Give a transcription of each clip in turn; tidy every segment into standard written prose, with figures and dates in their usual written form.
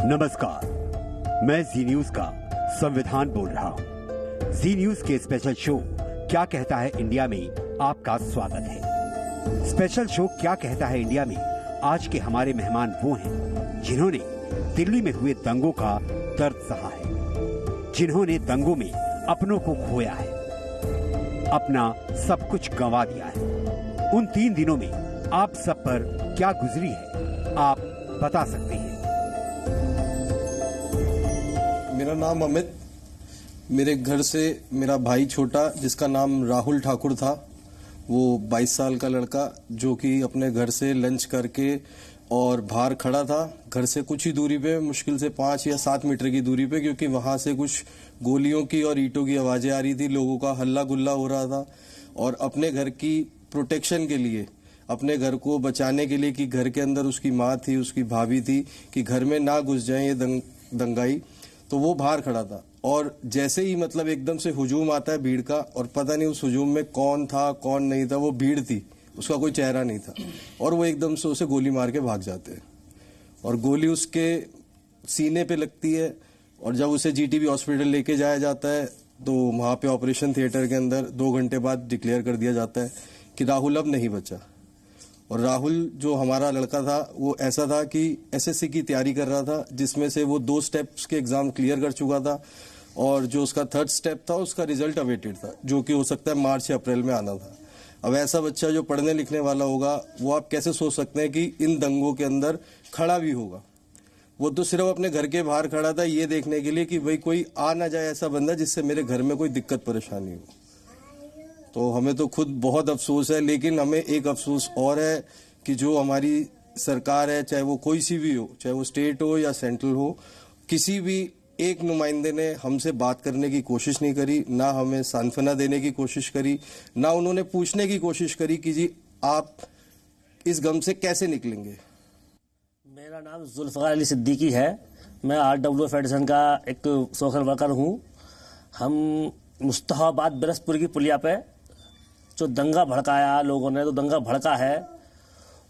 नमस्कार, मैं जी न्यूज का संविधान बोल रहा हूं। जी न्यूज के स्पेशल शो क्या कहता है इंडिया में आपका स्वागत है। स्पेशल शो क्या कहता है इंडिया में आज के हमारे मेहमान वो हैं जिन्होंने दिल्ली में हुए दंगों का दर्द सहा है, जिन्होंने दंगों में अपनों को खोया है, अपना सब कुछ गंवा दिया है। उन 3 दिनों में आप सब पर क्या गुजरी है, आप बता सकते हैं। मेरा नाम अमित, मेरे घर से मेरा भाई छोटा जिसका नाम राहुल ठाकुर था, वो 22 साल का लड़का जो कि अपने घर से लंच करके और बाहर खड़ा था, घर से कुछ ही दूरी पे, मुश्किल से 5 या 7 मीटर की दूरी पे, क्योंकि वहां से कुछ गोलियों की और ईंटों की आवाजें आ रही थी, लोगों का हल्ला गुल्ला हो रहा था। और अपने घर की प्रोटेक्शन के लिए, अपने घर को बचाने के लिए कि घर के अंदर उसकी माँ थी, उसकी भाभी थी, कि घर में ना घुस जाए ये दंगाई, तो वो बाहर खड़ा था। और जैसे ही मतलब एकदम से हुजूम आता है भीड़ का, और पता नहीं उस हुजूम में कौन था कौन नहीं था, वो भीड़ थी, उसका कोई चेहरा नहीं था, और वो एकदम से उसे गोली मार के भाग जाते हैं। और गोली उसके सीने पे लगती है, और जब उसे जीटीबी हॉस्पिटल लेके जाया जाता है तो वहां पे ऑपरेशन थिएटर के अंदर 2 घंटे बाद डिक्लेयर कर दिया जाता है कि राहुल अब नहीं बचा। और राहुल जो हमारा लड़का था वो ऐसा था कि एसएससी की तैयारी कर रहा था, जिसमें से वो 2 स्टेप्स के एग्जाम क्लियर कर चुका था, और जो उसका 3rd स्टेप था उसका रिजल्ट अवेटेड था, जो कि हो सकता है मार्च या अप्रैल में आना था। अब ऐसा बच्चा जो पढ़ने लिखने वाला होगा, वो आप कैसे सोच सकते हैं कि इन दंगों के अंदर खड़ा भी होगा। वो तो सिर्फ अपने घर के बाहर खड़ा था ये देखने के लिए कि भाई कोई आ ना जाए ऐसा बंदा जिससे मेरे घर में कोई दिक्कत परेशानी हो। तो हमें तो खुद बहुत अफसोस है, लेकिन हमें एक अफसोस और है कि जो हमारी सरकार है, चाहे वो कोई सी भी हो, चाहे वो स्टेट हो या सेंट्रल हो, किसी भी एक नुमाइंदे ने हमसे बात करने की कोशिश नहीं करी, ना हमें सांत्वना देने की कोशिश करी, ना उन्होंने पूछने की कोशिश करी कि जी आप इस गम से कैसे निकलेंगे। मेरा नाम जुल्फ़िकार अली सिद्दीकी है। मैं आरडब्ल्यू फेडरेशन का एक सोशल वर्कर हूँ। हम मुस्तफाबाद बिरसपुर की पुलिया पे जो दंगा भड़काया लोगों ने, तो दंगा भड़का है,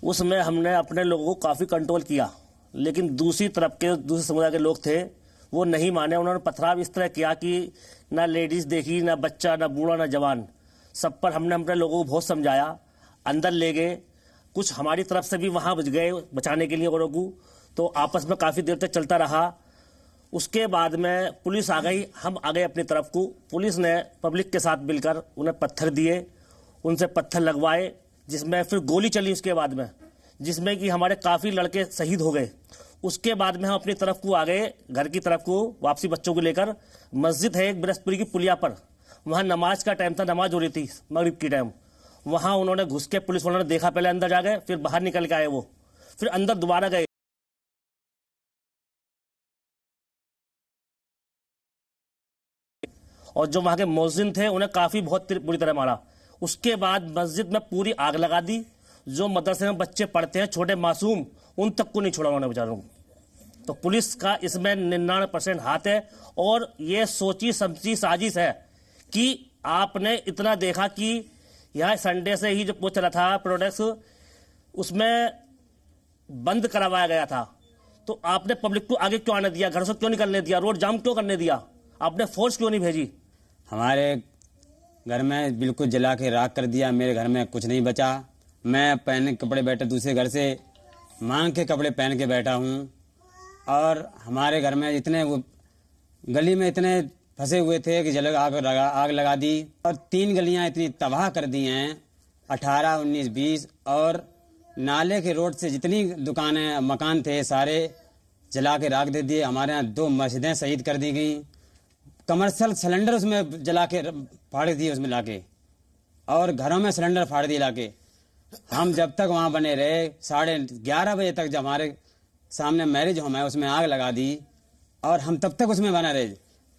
उसमें हमने अपने लोगों को काफ़ी कंट्रोल किया, लेकिन दूसरी तरफ के दूसरे समुदाय के लोग थे वो नहीं माने। उन्होंने पथराव इस तरह किया कि ना लेडीज़ देखी, ना बच्चा, ना बूढ़ा, ना जवान, सब पर हमने अपने लोगों को बहुत समझाया, अंदर ले गए। कुछ हमारी तरफ से भी वहाँ बच गए बचाने के लिए औरों को, तो आपस में काफ़ी देर तक चलता रहा। उसके बाद में पुलिस आ गई, हम आ गए अपनी तरफ को। पुलिस ने पब्लिक के साथ मिलकर उन्हें पत्थर दिए, उनसे पत्थर लगवाए, जिसमें फिर गोली चली उसके बाद में, जिसमें कि हमारे काफ़ी लड़के शहीद हो गए। उसके बाद में हम अपनी तरफ को आ गए, घर की तरफ को वापसी बच्चों को लेकर। मस्जिद है एक बिरसपुरी की पुलिया पर, वहाँ नमाज का टाइम था, नमाज हो रही थी मगरिब की टाइम। वहाँ उन्होंने घुस के, पुलिस वालों ने देखा, पहले अंदर जा गए, फिर बाहर निकल के आए वो, फिर अंदर दोबारा गए और जो वहाँ के मुअज्जिन थे उन्हें काफ़ी बहुत बुरी तरह मारा। उसके बाद मस्जिद में पूरी आग लगा दी। जो मदरसे में बच्चे पढ़ते हैं छोटे मासूम, उन तक को नहीं छोड़ा उन्होंने बेचारों को। तो पुलिस का इसमें 99% हाथ है, और ये सोची समझी साजिश है कि आपने इतना देखा कि यहाँ संडे से ही जो वो चला था प्रोडक्ट्स, उसमें बंद करवाया गया था, तो आपने पब्लिक को आगे क्यों आने दिया, घर से क्यों निकलने दिया, रोड जाम क्यों करने दिया, आपने फोर्स क्यों नहीं भेजी। हमारे घर में बिल्कुल जला के राख कर दिया, मेरे घर में कुछ नहीं बचा। मैं पहने कपड़े बैठे दूसरे घर से मांग के कपड़े पहन के बैठा हूँ, और हमारे घर में इतने वो गली में इतने फंसे हुए थे कि आग लगा दी। और 3 गलियाँ इतनी तबाह कर दी हैं, 18, 19, 20, और नाले के रोड से जितनी दुकानें मकान थे सारे जला के राख दे दिए। हमारे यहाँ 2 मस्जिदें शहीद कर दी गई, कमर्शियल सिलेंडर उसमें जला के फाड़ दिए उसमें लाके, और घरों में सिलेंडर फाड़ दिए लाके। हम जब तक वहाँ बने रहे 11:30 बजे तक, जब हमारे सामने मैरिज होम है उसमें आग लगा दी, और हम तब तक उसमें बना रहे।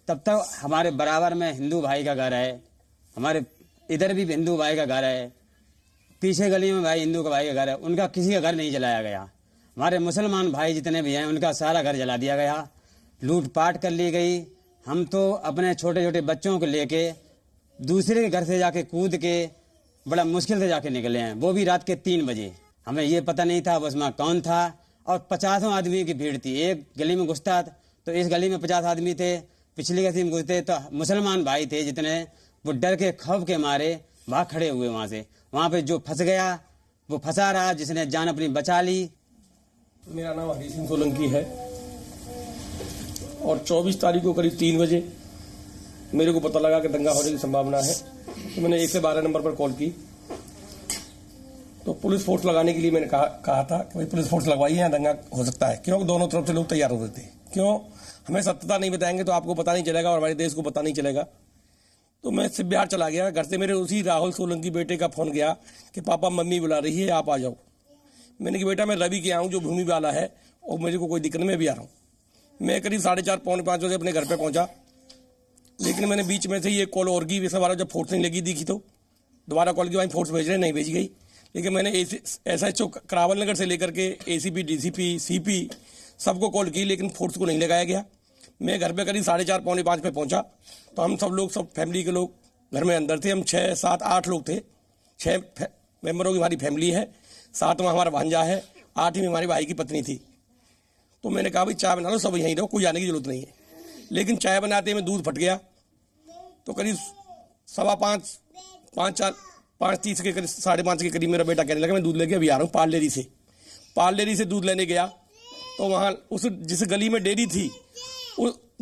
तब तक हमारे बराबर में हिंदू भाई का घर है, हमारे इधर भी हिंदू भाई का घर है, पीछे गली में भाई हिंदू का भाई का घर है, उनका किसी का घर नहीं जलाया गया। हमारे मुसलमान भाई जितने भी हैं उनका सारा घर जला दिया गया, लूटपाट कर ली गई। हम तो अपने छोटे छोटे बच्चों को लेके दूसरे के घर से जाके कूद के बड़ा मुश्किल से जाके निकले हैं, वो भी रात के 3 बजे। हमें ये पता नहीं था उसमें कौन था, और 50 आदमी की भीड़ थी। एक गली में घुसता तो इस गली में 50 आदमी थे, पिछली गली में घुसते तो मुसलमान भाई थे जितने, वो डर के खौफ के मारे वहां खड़े हुए। वहां से वहां पे जो फंस गया वो फंसा रहा, जिसने जान अपनी बचा ली। मेरा नाम हरी सिंह सोलंकी है और 24 तारीख को करीब 3 बजे मेरे को पता लगा कि दंगा होने की संभावना है, तो मैंने 112 नंबर पर कॉल की। तो पुलिस फोर्स लगाने के लिए मैंने कहा था कि भाई पुलिस फोर्स लगवाइए, यहाँ दंगा हो सकता है, क्योंकि दोनों तरफ से लोग तैयार हो रहे थे। क्यों, हमें सत्यता नहीं बताएंगे तो आपको पता नहीं चलेगा और हमारे देश को पता नहीं चलेगा। तो मैं सिर्फ बिहार चला गया। घर से मेरे उसी राहुल सोलंकी बेटे का फोन गया कि पापा मम्मी बुला रही है, आप आ जाओ। मैंने कि बेटा मैं रवि के आऊँ जो भूमि वाला है और मेरे को कोई दिक्कत नहीं, मैं भी आ रहा हूँ। मैं करीब 4:30 पौने 5 बजे अपने घर पे पहुंचा, लेकिन मैंने बीच में से ये कॉल और की सवार जब फोर्स नहीं लगी दिखी तो दोबारा कॉल की, वहीं फोर्स भेज रहे, नहीं भेजी गई। लेकिन मैंने SHO करावल नगर से लेकर के ACP DCP CP सबको कॉल की, लेकिन फोर्स को नहीं लगाया गया। मैं घर पे करीब 4:30 पौने 5 पे पहुंचा तो हम सब लोग, सब फैमिली के लोग घर में अंदर थे। हम 6 7 8 लोग थे, 6 मेंबरों की हमारी फैमिली है, 7वां हमारा भांजा है, 8वीं हमारे भाई की पत्नी थी। तो मैंने कहा भाई चाय बना लो, सब यहीं रहो, कोई आने की जरूरत नहीं है। लेकिन चाय बनाते में दूध फट गया, तो करीब 5:15 5:30 के करीब 5:30 के करीब मेरा बेटा कहने लगा मैं दूध लेके अभी आ रहा हूँ पार्लेरी से दूध लेने गया। तो वहाँ उस जिस गली में डेयरी थी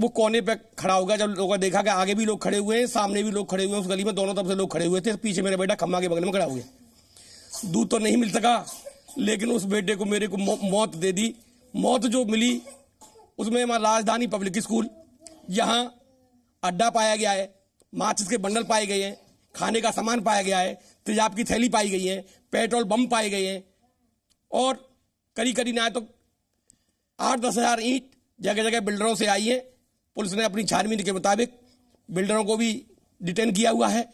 वो कोने पे खड़ा हो गया। जब लोगों ने देखा कि आगे भी लोग खड़े हुए हैं, सामने भी लोग खड़े हुए हैं, उस गली में दोनों तरफ से लोग खड़े हुए थे, पीछे मेरा बेटा खम्मा के बगल में खड़ा हो गया। दूध तो नहीं मिल सका, लेकिन उस बेटे को मेरे को मौत दे दी। मौत जो मिली उसमें हमारा राजधानी पब्लिक स्कूल, यहाँ अड्डा पाया गया है, माचिस के बंडल पाए गए हैं, खाने का सामान पाया गया है, तेजाब की थैली पाई गई है, पेट्रोल बम पाए गए हैं और करीब ना तो 8-10 हज़ार ईंट जगह जगह बिल्डरों से आई है। पुलिस ने अपनी छानबीन के मुताबिक बिल्डरों को भी डिटेन किया हुआ है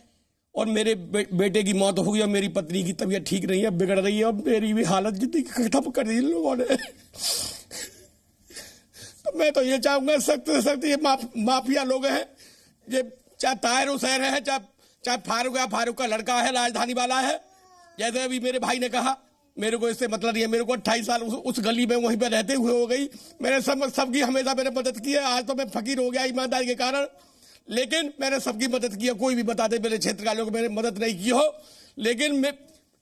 और मेरे बेटे की मौत हो गई और मेरी पत्नी की तबीयत ठीक नहीं है, बिगड़ रही है और मेरी भी हालत जितनी खत्म कर दी लोगों ने। तो मैं तो ये चाहूंगा सख्त से सख्त ये माफिया लोग हैं, ये चाहे ताहिर हुसैन है, चाहे फारूक का लड़का है, राजधानी वाला है। जैसे अभी मेरे भाई ने कहा मेरे को इससे मतलब नहीं है, मेरे को 28 साल उस गली में वहीं पे रहते हुए हो गई। मैंने सबकी हमेशा मैंने मदद की है। आज तो मैं फकीर हो गया ईमानदारी के कारण, लेकिन मैंने सबकी मदद की है। कोई भी बता दे मेरे क्षेत्र का लोग मैंने मदद नहीं की हो, लेकिन मैं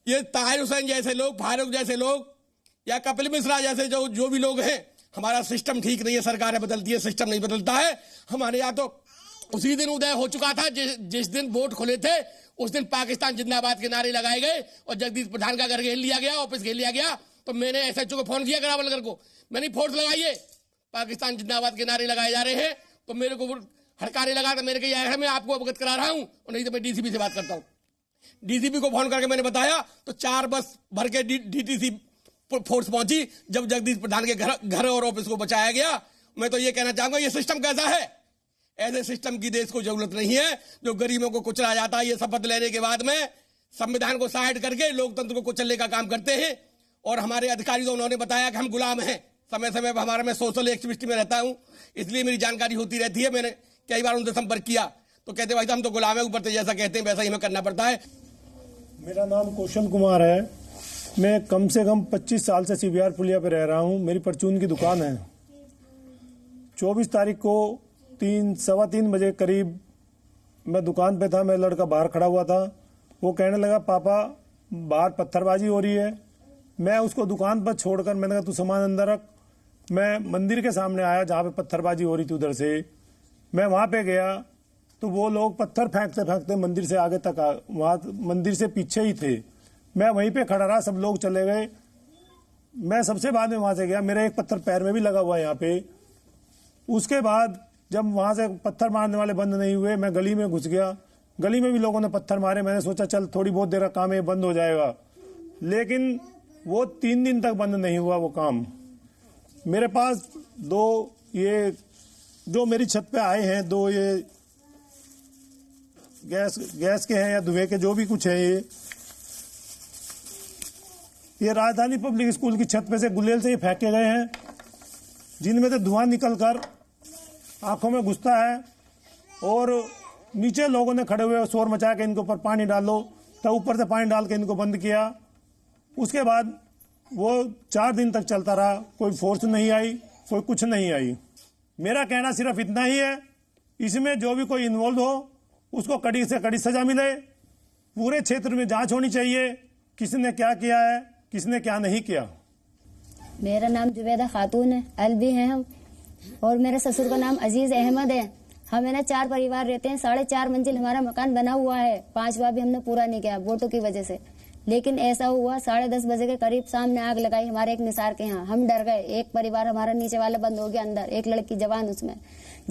ये ताहिर हुसैन जैसे लोग, फारूक जैसे लोग या कपिल मिश्रा जैसे जो भी लोग हैं, हमारा सिस्टम ठीक नहीं है। सरकारें बदलती है, सिस्टम नहीं बदलता है। हमारे यहाँ तो उसी दिन उदय हो चुका था जिस दिन वोट खुले थे, उस दिन पाकिस्तान जिंदाबाद के नारे लगाए गए और जगदीश प्रधान का घर घेर लिया गया, ऑफिस घेर लिया गया। तो मैंने SHO को फोन किया करावल नगर को, मैंने फोर्स लगाइए, पाकिस्तान जिंदाबाद के नारे लगाए जा रहे हैं। तो मेरे को हड़काने लगा, तो मेरे को यह है मैं आपको अवगत करा रहा हूं और नहीं तो मैं DCP से बात करता हूं। DCP को फोन करके मैंने बताया तो 4 बस भर के DTC फोर्स पहुंची जब जगदीश प्रधान के घर और ऑफिस को बचाया गया। मैं तो ये कहना चाहूंगा ये सिस्टम कैसा है? ऐसे सिस्टम की देश को जरूरत नहीं है जो गरीबों को कुचला जाता है। ये शपथ लेने के बाद में संविधान को साइड करके लोकतंत्र को कुचलने का काम करते हैं। और हमारे अधिकारी तो उन्होंने बताया कि हम गुलाम हैं। समय समय पर हमारा मैं सोशल एक्टिविस्ट में रहता हूं, इसलिए मेरी जानकारी होती रहती है। मैंने कई बार उनसे संपर्क किया तो कहते भाई हम तो गुलाम है, ऊपर से जैसा कहते हैं वैसा ही हमें करना पड़ता है। मेरा नाम कौशल कुमार है। मैं कम से कम 25 साल से CBR पुलिया पे रह रहा हूँ। मेरी परचून की दुकान है। 24 तारीख को 3-3:15 बजे करीब मैं दुकान पे था, मेरा लड़का बाहर खड़ा हुआ था। वो कहने लगा पापा बाहर पत्थरबाजी हो रही है। मैं उसको दुकान पर छोड़कर मैंने कहा तू सामान अंदर रख। मैं मंदिर के सामने आया जहाँ पे पत्थरबाजी हो रही थी, उधर से मैं वहाँ पे गया तो वो लोग पत्थर फेंकते फेंकते मंदिर से आगे तक वहाँ मंदिर से पीछे ही थे। मैं वहीं पे खड़ा रहा, सब लोग चले गए। मैं सबसे बाद में वहां से गया, मेरा एक पत्थर पैर में भी लगा हुआ है यहाँ पे। उसके बाद जब वहां से पत्थर मारने वाले बंद नहीं हुए, मैं गली में घुस गया। गली में भी लोगों ने पत्थर मारे। मैंने सोचा चल थोड़ी बहुत देर का काम है, बंद हो जाएगा, लेकिन वो 3 दिन तक बंद नहीं हुआ वो काम। मेरे पास 2 ये जो मेरी छत पे आए हैं, 2 ये गैस के हैं या धुएं के जो भी कुछ है, ये राजधानी पब्लिक स्कूल की छत पे से गुलेल से ये फेंके गए हैं, जिनमें से धुआं निकलकर आंखों में घुसता है। और नीचे लोगों ने खड़े हुए शोर मचा के इनके ऊपर पानी डालो, तो ऊपर से पानी डाल के इनको बंद किया। उसके बाद वो 4 दिन तक चलता रहा, कोई फोर्स नहीं आई, कोई कुछ नहीं आई। मेरा कहना सिर्फ इतना ही है, इसमें जो भी कोई इन्वॉल्व हो उसको कड़ी से कड़ी सजा मिले। पूरे क्षेत्र में जांच होनी चाहिए, किसने क्या किया है, किसने क्या नहीं किया। मेरा नाम जुबैदा खातून है, अलवी हैं हम, और मेरे ससुर का नाम अजीज अहमद है। हम है ना 4 परिवार रहते हैं, 4.5 मंजिल हमारा मकान बना हुआ है, 5वां भी हमने पूरा नहीं किया वोटों की वजह से। लेकिन ऐसा हुआ 10:30 बजे के करीब सामने आग लगाई हमारे एक निसार के यहाँ। हम डर गए, एक परिवार हमारा नीचे वाला बंद हो गया, अंदर एक लड़की जवान उसमें।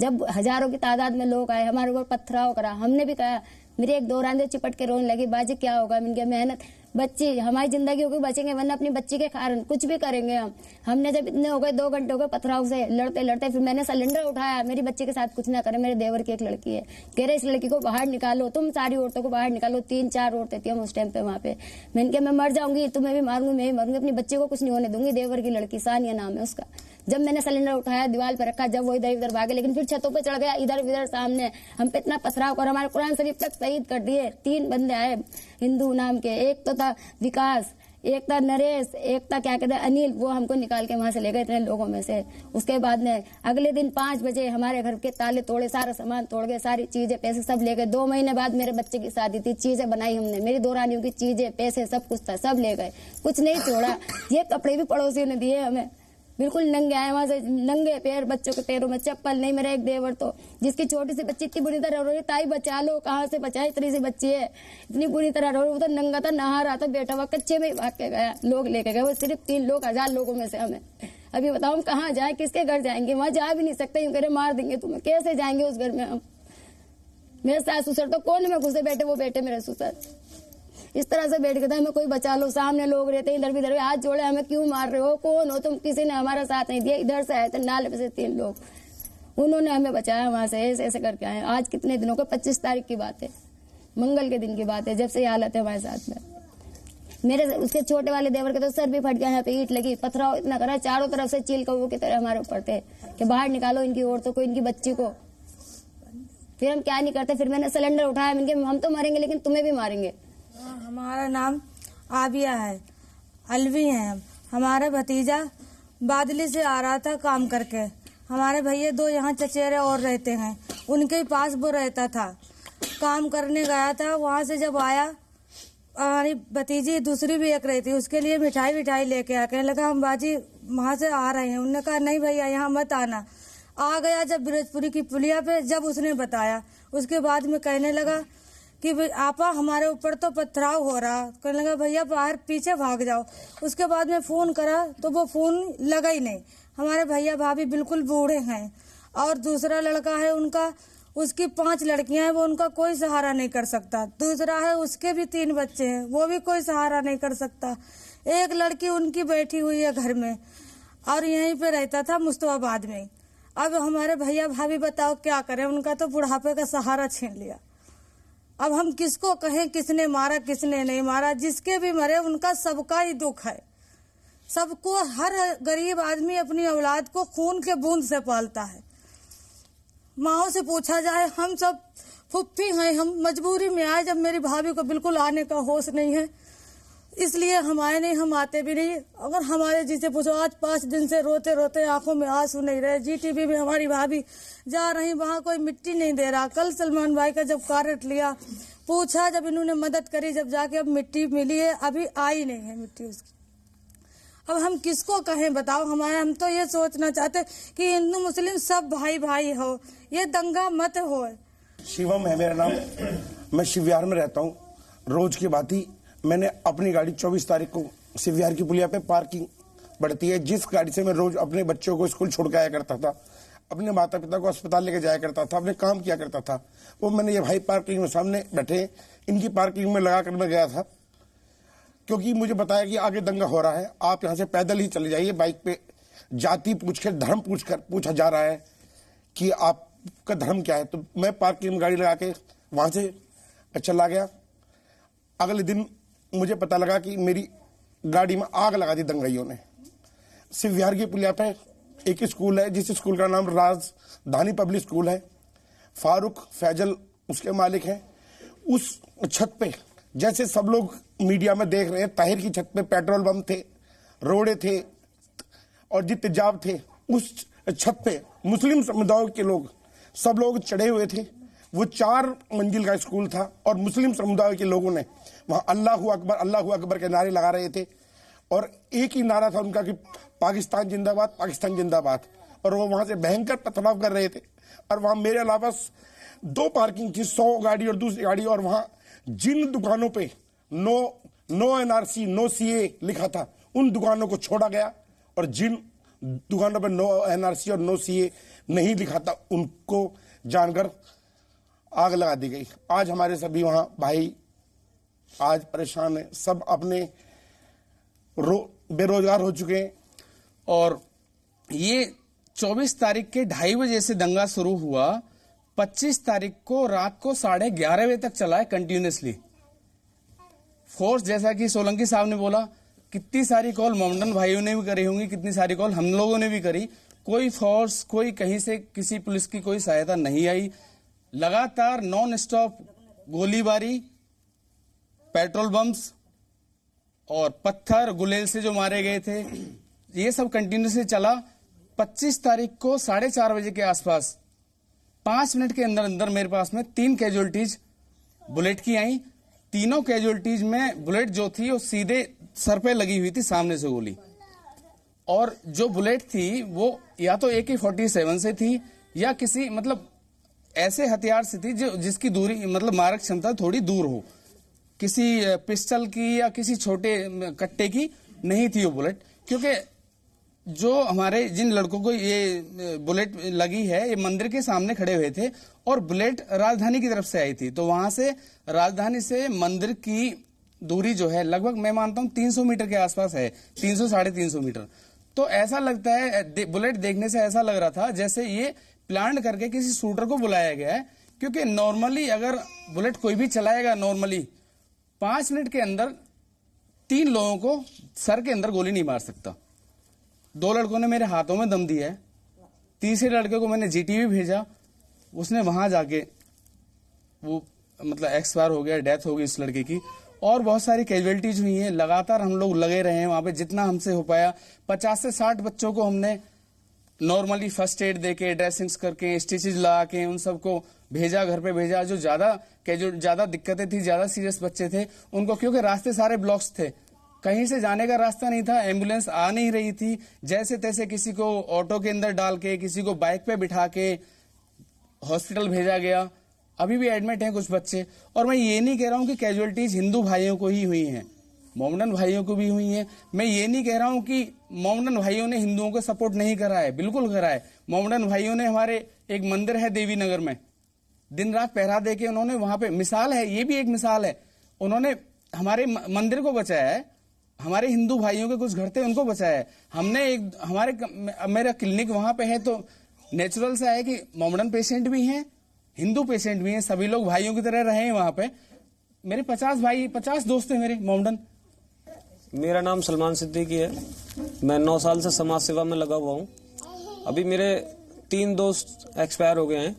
जब हजारों की तादाद में लोग आए, हमारे ऊपर पथराव करा, हमने भी कहा, मेरी एक 2 रांदे चिपट के रोने लगी, बाजी क्या होगा, मैंने मेहनत बच्ची हमारी जिंदगी होगी, बचेंगे वरना अपनी बच्ची के कारण कुछ भी करेंगे हम। हमने जब इतने हो गए 2 घंटे हो गए पथराव से लड़ते लड़ते, फिर मैंने सिलेंडर उठाया, मेरी बच्ची के साथ कुछ ना करे। मेरे देवर की एक लड़की है, कह रहे इस लड़की को बाहर निकालो, तुम सारी औरतों को बाहर निकालो। 3-4 औरतें थी हम उस टाइम पे वहाँ पे। मैंने कहा मैं मर जाऊंगी, तुम्हें भी मारूंगी, मैं भी मरूंगी, अपनी बच्ची को कुछ नहीं होने दूंगी। देवर की लड़की सानिया नाम है उसका। जब मैंने सिलेंडर उठाया दीवार पर रखा, जब वो इधर उधर भागे, लेकिन फिर छतों पे चढ़ गया, इधर उधर सामने हम पे इतना पथराव कर हमारे कुरान शरीफ तक शहीद कर दिए। 3 बंदे आए हिंदू नाम के, एक तो था विकास, एक था नरेश, एक था क्या कहते हैं अनिल, वो हमको निकाल के वहां से ले गए इतने लोगों में से। उसके बाद में अगले दिन 5 बजे हमारे घर के ताले तोड़े, सारा सामान तोड़ गए, सारी चीजें पैसे सब ले गए। 2 महीने बाद मेरे बच्चे की शादी थी, चीजें बनाई हमने, मेरी 2 रानियों की चीजें पैसे सब कुछ था, सब ले गए, कुछ नहीं छोड़ा। ये कपड़े भी पड़ोसियों ने दिए हमें, बिल्कुल नंगे आए वहां से, नंगे पैर, बच्चों के पैरों में चप्पल नहीं। मेरा एक देवर तो जिसकी छोटी सी बच्ची इतनी बुरी तरह रो रही, ताई बचा लो, कहाँ से बचाए, इतनी सी बच्ची है, इतनी बुरी तरह रो रही। वो तो नंगा था, नहा रहा था, बैठा हुआ कच्चे में ही भाग के गया, लोग लेके गए। वो सिर्फ 3 लोग, 1000 लोगों में से हमें। अभी बताओ हम कहाँ जाए, किसके घर जाएंगे, वहां जा भी नहीं सकते, यूं कह रहे मार देंगे तुम्हें, कैसे जाएंगे उस घर में हम। मेरे सास ससुर तो कोने में घुसे बैठे, वो बैठे मेरे ससुर इस तरह से बैठ के था, हमें कोई बचा लो, सामने लोग रहते इधर भी इधर, हाथ जोड़े, हमें क्यों मार रहे हो, कौन हो तुम, किसी ने हमारा साथ नहीं दिया। इधर से आए थे नाले पे से 3 लोग, उन्होंने हमें बचाया वहां से, ऐसे ऐसे करके आए। आज कितने दिनों का, 25 तारीख की बात है, मंगल के दिन की बात है, जब से ये हालत है हमारे साथ में। मेरे उसके छोटे वाले देवर के तो सर भी फट गया, यहाँ पे ईंट लगी, पथराव इतना करा, चारों तरफ से चील कौवों की तरह हमारे ऊपर थे कि बाहर निकालो इनकी औरतों को, इनकी बच्ची को। फिर हम क्या नहीं करते, फिर मैंने सिलेंडर उठाया, मैंने हम तो मरेंगे लेकिन तुम्हें भी मारेंगे। हमारा नाम आबिया है, अलवी है हम। हमारा भतीजा बादली से आ रहा था काम करके, हमारे भैया 2 यहाँ चचेरे और रहते हैं, उनके पास वो रहता था, काम करने गया था। वहाँ से जब आया, हमारी भतीजी दूसरी भी एक रहती, उसके लिए मिठाई विठाई लेके आ, कहने लगा हम बाजी वहाँ से आ रहे हैं। उन्होंने कहा नहीं भैया यहाँ मत आना। आ गया जब बिरजपुरी की पुलिया पे, जब उसने बताया, उसके बाद में कहने लगा कि आपा हमारे ऊपर तो पथराव हो रहा, कहने लगा भैया बाहर पीछे भाग जाओ। उसके बाद में फोन करा तो वो फोन लगा ही नहीं। हमारे भैया भाभी बिल्कुल बूढ़े हैं, और दूसरा लड़का है उनका, उसकी 5 लड़कियां हैं, वो उनका कोई सहारा नहीं कर सकता। दूसरा है उसके भी 3 बच्चे हैं, वो भी कोई सहारा नहीं कर सकता। एक लड़की उनकी बैठी हुई है घर में, और यहीं पे रहता था मुस्तफाबाद में। अब हमारे भैया भाभी बताओ क्या करें, उनका तो बुढ़ापे का सहारा छीन लिया। अब हम किसको कहें, किसने मारा किसने नहीं मारा, जिसके भी मरे उनका सबका ही दुख है। सबको, हर गरीब आदमी अपनी औलाद को खून के बूंद से पालता है। माओ से पूछा जाए, हम सब फुफ्फी हैं, हम मजबूरी में आए, जब मेरी भाभी को बिल्कुल आने का होश नहीं है, इसलिए हम आए नहीं, हम आते भी नहीं। अगर हमारे जी से पूछो, आज 5 दिन से रोते रोते आंखों में आंसू नहीं रहे। जीटीबी में हमारी भाभी जा रही, वहां कोई मिट्टी नहीं दे रहा। कल सलमान भाई का जब कारट लिया, पूछा, जब इन्होंने मदद करी, जब जाके अब मिट्टी मिली है, अभी आई नहीं है मिट्टी उसकी। अब हम किसको कहें बताओ। हम तो ये सोचना चाहते कि हिंदू मुस्लिम सब भाई भाई हो, ये दंगा मत हो। शिवम है मेरा नाम, मैं शिवविहार में रहता हूँ। रोज की भांति मैंने अपनी गाड़ी 24 तारीख को शिवविहार की पुलिया पे पार्किंग बढ़ती है, जिस गाड़ी से मैं रोज अपने बच्चों को स्कूल छोड़ के आया करता था, अपने माता पिता को अस्पताल लेके जाया करता था, अपने काम किया करता था, वो मैंने ये भाई पार्किंग में सामने बैठे इनकी पार्किंग में लगा कर मैं गया था, क्योंकि मुझे बताया कि आगे दंगा हो रहा है, आप यहाँ से पैदल ही चले जाइए। बाइक पे जाति पूछकर, धर्म पूछा जा रहा है कि आपका धर्म क्या है। तो मैं पार्किंग में गाड़ी लगा के वहां से चला गया। अगले दिन मुझे पता लगा कि मेरी गाड़ी में आग लगा दी दंगाइयों ने। शिवविहार की पुलिया पे एक स्कूल है, जिस स्कूल का नाम राजधानी पब्लिक स्कूल है, फारूक फैजल उसके मालिक हैं। उस छत पे, जैसे सब लोग मीडिया में देख रहे हैं, ताहिर की छत पे पेट्रोल बम थे, रोड़े थे और जितने तेजाब थे, उस छत पे मुस्लिम समुदाय के लोग सब लोग चढ़े हुए थे। वो 4 मंजिल का स्कूल था और मुस्लिम समुदाय के लोगों ने वहां अल्लाहू अकबर के नारे लगा रहे थे और एक ही नारा था उनका कि पाकिस्तान जिंदाबाद, पाकिस्तान जिंदाबाद। और वो वहां से भयंकर पथराव कर रहे थे और वहां मेरे अलावा 2 पार्किंग थी, 100 गाड़ी और दूसरी गाड़ी, और वहां जिन दुकानों पे नो एनआरसी नो सीए लिखा था उन दुकानों को छोड़ा गया और जिन दुकानों पे नो एनआरसी और नो सीए नहीं लिखा था उनको जानकर आग लगा दी गई। आज हमारे सभी वहां भाई आज परेशान है, सब अपने बेरोजगार हो चुके हैं। और ये 24 तारीख के 2:30 बजे से दंगा शुरू हुआ, 25 तारीख को रात को 11:30 बजे तक चला है कंटिन्यूसली। फोर्स जैसा कि सोलंकी साहब ने बोला, कितनी सारी कॉल मोमडन भाइयों ने भी करी होंगी, कितनी सारी कॉल हम लोगों ने भी करी, कोई फोर्स कोई कहीं से किसी पुलिस की कोई सहायता नहीं आई। लगातार नॉन स्टॉप गोलीबारी, पेट्रोल बम्स और पत्थर गुलेल से जो मारे गए थे, ये सब कंटिन्यूसली चला। 25 तारीख को 4:30 बजे के आसपास 5 मिनट के अंदर अंदर मेरे पास में 3 कैजुअलिटीज बुलेट की आई। तीनों कैजुअलिटीज में बुलेट जो थी वो सीधे सर पे लगी हुई थी, सामने से गोली, और जो बुलेट थी वो या तो AK-47 से थी या किसी मतलब ऐसे हथियार से थी जो जिसकी दूरी मतलब मारक क्षमता थोड़ी दूर हो, किसी पिस्टल की या किसी छोटे कट्टे की नहीं थी वो बुलेट। क्योंकि जो हमारे जिन लड़कों को ये बुलेट लगी है ये मंदिर के सामने खड़े हुए थे और बुलेट राजधानी की तरफ से आई थी, तो वहां से राजधानी से मंदिर की दूरी जो है लगभग मैं मानता हूं 300 मीटर के आसपास है, 300 साढ़े 300 मीटर। तो ऐसा लगता है बुलेट देखने से ऐसा लग रहा था जैसे ये प्लान करके किसी शूटर को बुलाया गया है। क्योंकि नॉर्मली अगर बुलेट कोई भी चलाएगा नॉर्मली 5 मिनट के अंदर 3 लोगों को सर के अंदर गोली नहीं मार सकता। 2 लड़कों ने मेरे हाथों में दम दिया है, तीसरे लड़के को मैंने GTV भेजा, उसने वहां जाके वो मतलब एक्सपायर हो गया, डेथ हो गई इस लड़के की। और बहुत सारी कैजुअलिटीज हुई हैं, लगातार हम लोग लगे रहे हैं वहां पे जितना हमसे हो पाया। 50 से 60 बच्चों को हमने नॉर्मली फर्स्ट एड देके, ड्रेसिंग्स करके, स्टिचेज लगा के उन सबको भेजा, घर पे भेजा। जो ज्यादा दिक्कतें थी, ज्यादा सीरियस बच्चे थे उनको, क्योंकि रास्ते सारे ब्लॉक्स थे, कहीं से जाने का रास्ता नहीं था, एम्बुलेंस आ नहीं रही थी, जैसे तैसे किसी को ऑटो के अंदर डाल के, किसी को बाइक पे बिठा के हॉस्पिटल भेजा गया। अभी भी एडमिट हैं कुछ बच्चे। और मैं ये नहीं कह रहा हूं कि कैजुअलिटीज हिंदू भाइयों को ही हुई हैं, मोमडन भाइयों को भी हुई हैं। मैं ये नहीं कह रहा हूं कि मोमडन भाइयों ने हिंदुओं को सपोर्ट नहीं करा है, बिल्कुल करा है। मोमडन भाइयों ने, हमारे एक मंदिर है देवी नगर में, दिन रात पहरा दे के उन्होंने वहां पे, मिसाल है, ये भी एक मिसाल है, उन्होंने हमारे मंदिर को बचाया है। हमारे हिंदू भाइयों के कुछ घर थे उनको बचाया है हमने। मेरा क्लिनिक वहां पे है, तो नेचुरल सा है कि मोमडन पेशेंट भी हैं, हिंदू पेशेंट भी हैं, सभी लोग भाइयों की तरह रहे हैं वहां पे। मेरे 50 दोस्त हैं मेरे मोमडन। मेरा नाम सलमान सिद्दीकी है, मैं 9 साल से समाज सेवा में लगा हुआ हूँ। अभी मेरे 3 दोस्त एक्सपायर हो गए हैं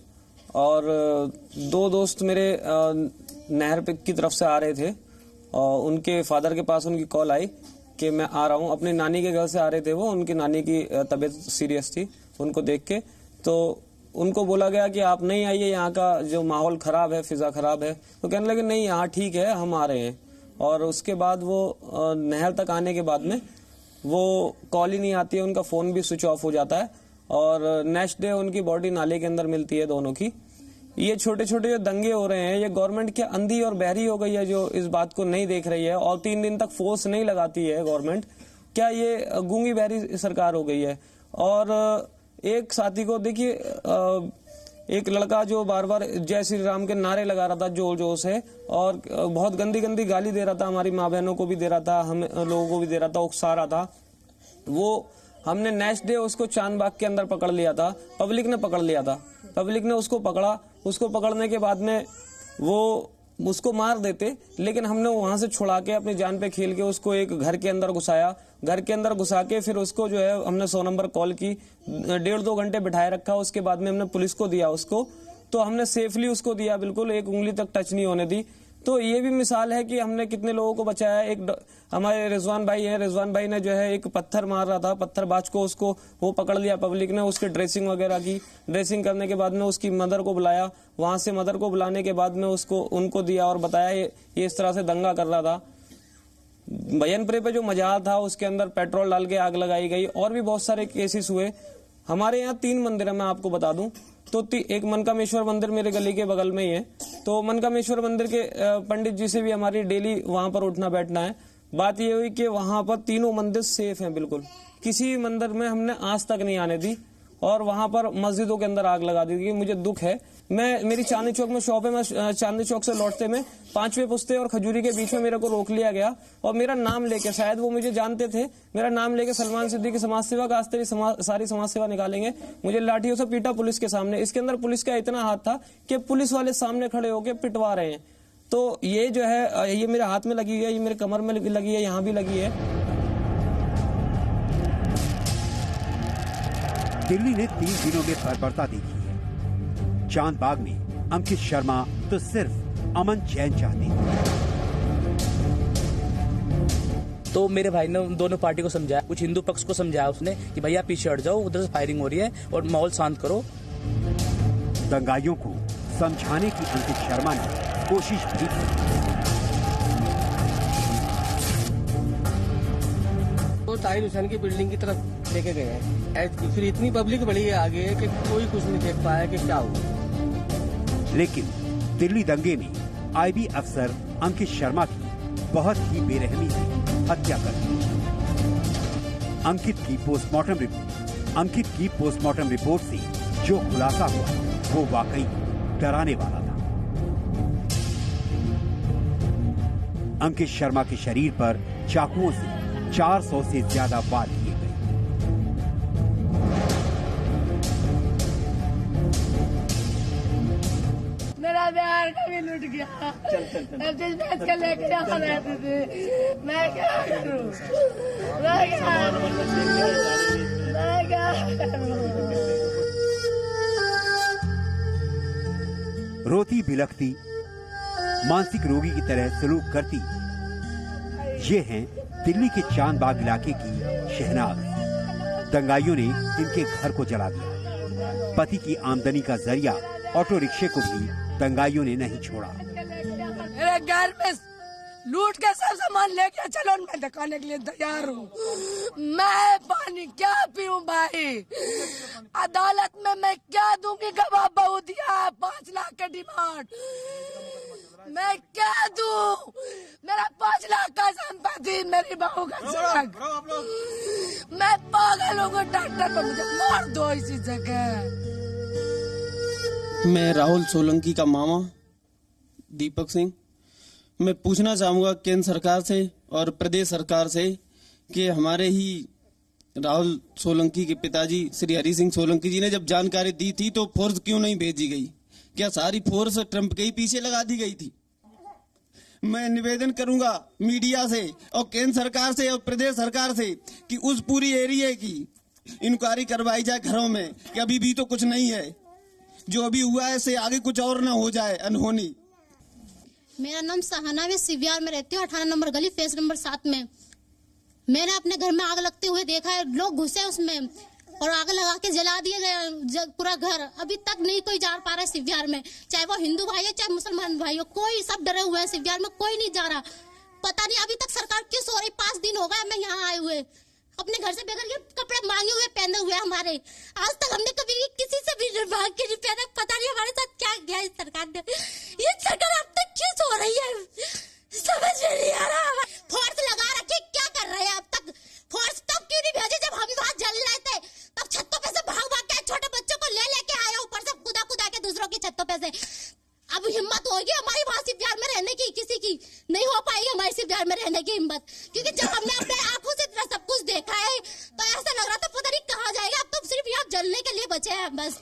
और 2 दोस्त मेरे नहर पे की तरफ से आ रहे थे और उनके फादर के पास उनकी कॉल आई कि मैं आ रहा हूँ। अपनी नानी के घर से आ रहे थे वो, उनकी नानी की तबीयत सीरियस थी, उनको देख के तो उनको बोला गया कि आप नहीं आइए, यहाँ का जो माहौल खराब है, फिजा खराब है। तो कहने लगे नहीं यहाँ ठीक है, हम आ रहे हैं। और उसके बाद वो नहर तक आने के बाद में वो कॉल ही नहीं आती है, उनका फोन भी स्विच ऑफ हो जाता है और नेक्स्ट डे उनकी बॉडी नाले के अंदर मिलती है दोनों की। ये छोटे छोटे जो दंगे हो रहे हैं, ये गवर्नमेंट क्या अंधी और बहरी हो गई है जो इस बात को नहीं देख रही है और 3 दिन तक फोर्स नहीं लगाती है गवर्नमेंट? क्या ये गूंगी बहरी सरकार हो गई है? और एक साथी को देखिए, एक लड़का जो बार बार जय श्री राम के नारे लगा रहा था जोर जोर से और बहुत गंदी गंदी गाली दे रहा था, हमारी माँ बहनों को भी दे रहा था, हम लोगों को भी दे रहा था, उकसा रहा था। वो हमने नेक्स्ट डे उसको चांदबाग के अंदर पकड़ लिया था, पब्लिक ने पकड़ लिया था, पब्लिक ने उसको पकड़ा। उसको पकड़ने के बाद में वो उसको मार देते, लेकिन हमने वहां से छुड़ा के अपनी जान पे खेल के उसको एक घर के अंदर घुसाया। घर के अंदर घुसा के फिर उसको जो है हमने 100 नंबर कॉल की, 1.5-2 घंटे बिठाए रखा। उसके बाद में हमने पुलिस को दिया उसको, तो हमने सेफली उसको दिया, बिल्कुल एक उंगली तक टच नहीं होने दी। तो ये भी मिसाल है कि हमने कितने लोगों को बचाया। हमारे रिजवान भाई हैं, रिजवान भाई ने जो है एक पत्थर मार रहा था, पत्थरबाज को उसको वो पकड़ लिया, पब्लिक ने उसकी ड्रेसिंग वगैरह की। ड्रेसिंग करने के बाद में उसकी मदर को बुलाया, वहां से मदर को बुलाने के बाद में उनको दिया और बताया ये इस तरह से दंगा कर रहा था। बयानपुरे पे जो मजार था उसके अंदर पेट्रोल डाल के आग लगाई गई। और भी बहुत सारे केसेस हुए। हमारे यहाँ 3 मंदिर है, मैं आपको बता दूं तो एक मनकामेश्वर मंदिर मेरे गली के बगल में ही है। तो मनकामेश्वर मंदिर के पंडित जी से भी हमारी डेली वहां पर उठना बैठना है। बात ये हुई कि वहां पर तीनों मंदिर सेफ हैं, बिल्कुल किसी मंदिर में हमने आज तक नहीं आने दी, और वहां पर मस्जिदों के अंदर आग लगा दी गई। मुझे दुख है। मेरी चांदनी चौक में शॉप है, मैं चांदनी चौक से लौटते में 5वें पुस्ते और खजूरी के बीच में मेरे को रोक लिया गया और मेरा नाम लेके, शायद वो मुझे जानते थे, मेरा नाम लेके सलमान सिद्दीकी समाज सेवा का आज तेरी सारी समाज सेवा निकालेंगे, मुझे लाठियों से पीटा पुलिस के सामने। इसके अंदर पुलिस का इतना हाथ था कि पुलिस वाले सामने खड़े होकर पिटवा रहे हैं। तो ये जो है, ये मेरे हाथ में लगी है, ये मेरे कमर में लगी है, यहाँ भी लगी है। दिल्ली ने 3 दिनों में बर्बरता देखी है। चांदबाग में अंकित शर्मा तो सिर्फ अमन चैन चाहते थे। तो मेरे भाई ने दोनों पार्टी को समझाया, कुछ हिंदू पक्ष को समझाया उसने कि भैया पीछे हट जाओ, उधर से फायरिंग हो रही है और माहौल शांत करो। दंगाइयों को समझाने की अंकित शर्मा ने कोशिश की। वो ताहिर हुसैन की बिल्डिंग की तरफ लेके गए हैं। फिर इतनी पब्लिक बढ़ी है आगे कि कोई कुछ नहीं देख पाया कि क्या हुआ। लेकिन दिल्ली दंगे में आईबी अफसर अंकित शर्मा की बहुत ही बेरहमी से हत्या कर दी। अंकित की पोस्टमार्टम रिपोर्ट से जो खुलासा हुआ वो वाकई डराने वाला था। अंकित शर्मा के शरीर पर चाकुओं से 400 से ज्यादा वार किए गए। मेरा बिहार का भी लूट गया। बिजनेस के लेके यहाँ रहते थे। मैं क्या करूँ? रोती बिलखती, मानसिक रोगी की तरह सलूक करती, ये हैं दिल्ली के चांदबाग इलाके की शहनाज। दंगाइयों ने इनके घर को जला दिया। पति की आमदनी का जरिया ऑटो रिक्शे को भी दंगाइयों ने नहीं छोड़ा। मेरे घर में लूट के सब सामान लेके चलो, मैं दिखाने के लिए तैयार हूँ। मैं पानी क्या पीऊं भाई? अदालत में मैं क्या दूंगी? गवाह बहू दिया 5 लाख का डिमांड, मैं क्या दूं? मेरा 5 लाख का संपत्ति, मेरी बहू का सड़क। मैं पागल हूँ, डॉक्टर को मुझे मार दो इसी जगह। मैं राहुल सोलंकी का मामा दीपक सिंह। मैं पूछना चाहूंगा केंद्र सरकार से और प्रदेश सरकार से कि हमारे ही राहुल सोलंकी के पिताजी श्री हरि सिंह सोलंकी जी ने जब जानकारी दी थी तो फोर्स क्यों नहीं भेजी गई? क्या सारी फोर्स ट्रंप के ही पीछे लगा दी गई थी? मैं निवेदन करूंगा मीडिया से और केंद्र सरकार से और प्रदेश सरकार से कि उस पूरी एरिया की इंक्वायरी करवाई जाए घरों में, कि अभी भी तो कुछ नहीं है, जो अभी हुआ है से आगे कुछ और ना हो जाए अनहोनी। मेरा नाम सहाना, मैं सीवीआर में रहती हूँ, 18 नंबर गली, फेस नंबर 7 में। मैंने अपने घर में आग लगते हुए देखा है। लोग घुसे उसमें और आग लगा के जला दिए गए पूरा घर। अभी तक नहीं कोई जा पा रहा है सीवीआर में, चाहे वो हिंदू भाई हो चाहे मुसलमान भाई हो, कोई सब डरे हुए हैं। सीवीआर में कोई नहीं जा रहा। पता नहीं अभी तक सरकार क्यों सो रही। 5 दिन हो गए मैं यहाँ आए हुए, अपने घर से बेघर के कपड़े मांगे हुए पहने हुए हमारे। आज तक हमने कभी किसी से भी मांग के नहीं पहना। पता नहीं हमारे साथ क्या किया इस सरकार ने। ये सरकार अब तक क्यों सो रही है, समझ में नहीं आ रहा। फोर्स लगा रखी, क्या कर रहे हैं अब तक? फोर्स तब क्यों नहीं भेजे जब हम वहाँ जल रहे थे? तब छतों पे से भाग भाग के छोटे बच्चों को लेके आया, ऊपर से कूदा के दूसरों की छतों पे से। अब हिम्मत होगी हमारी वहाँ सीवीआर में रहने की? किसी की नहीं हो पाएगी हमारी सीवीआर में रहने की हिम्मत, क्योंकि जब हमने अपने आंखों से इतना सब कुछ देखा है तो ऐसा लग रहा था पता नहीं कहाँ जाएगा। अब तो सिर्फ यहाँ जलने के लिए बचे हैं बस।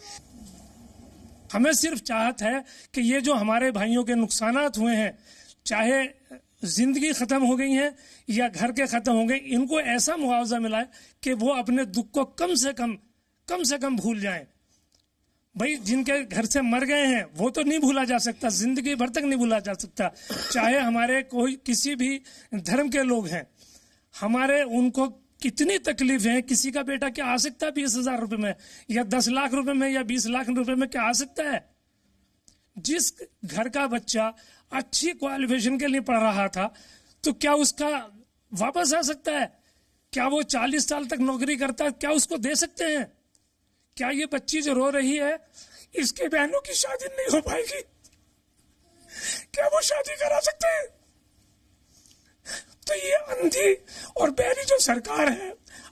हमें सिर्फ चाहत है कि ये जो हमारे भाइयों के नुकसानात हुए हैं, चाहे जिंदगी खत्म हो गई है या घर के खत्म हो गए, इनको ऐसा मुआवजा मिला है कि वो अपने दुख को कम से कम भूल जाएं। भाई जिनके घर से मर गए हैं वो तो नहीं भूला जा सकता, जिंदगी भर तक नहीं भूला जा सकता। चाहे हमारे कोई किसी भी धर्म के लोग हैं, हमारे उनको कितनी तकलीफ है। किसी का बेटा क्या आ सकता है 20,000 रुपए में, या 10 लाख रुपए में, या 20 लाख रुपए में क्या आ सकता है? जिस घर का बच्चा अच्छी क्वालिफिकेशन के लिए पढ़ रहा था, तो क्या उसका वापस आ सकता है? क्या वो 40 साल तक नौकरी करता है, क्या उसको दे सकते हैं? क्या ये बच्ची जो रो रही है, इसके बहनों की शादी नहीं हो पाएगी, क्या वो शादी करा सकते हैं? तो ये अंधी और बहरी जो सरकार है,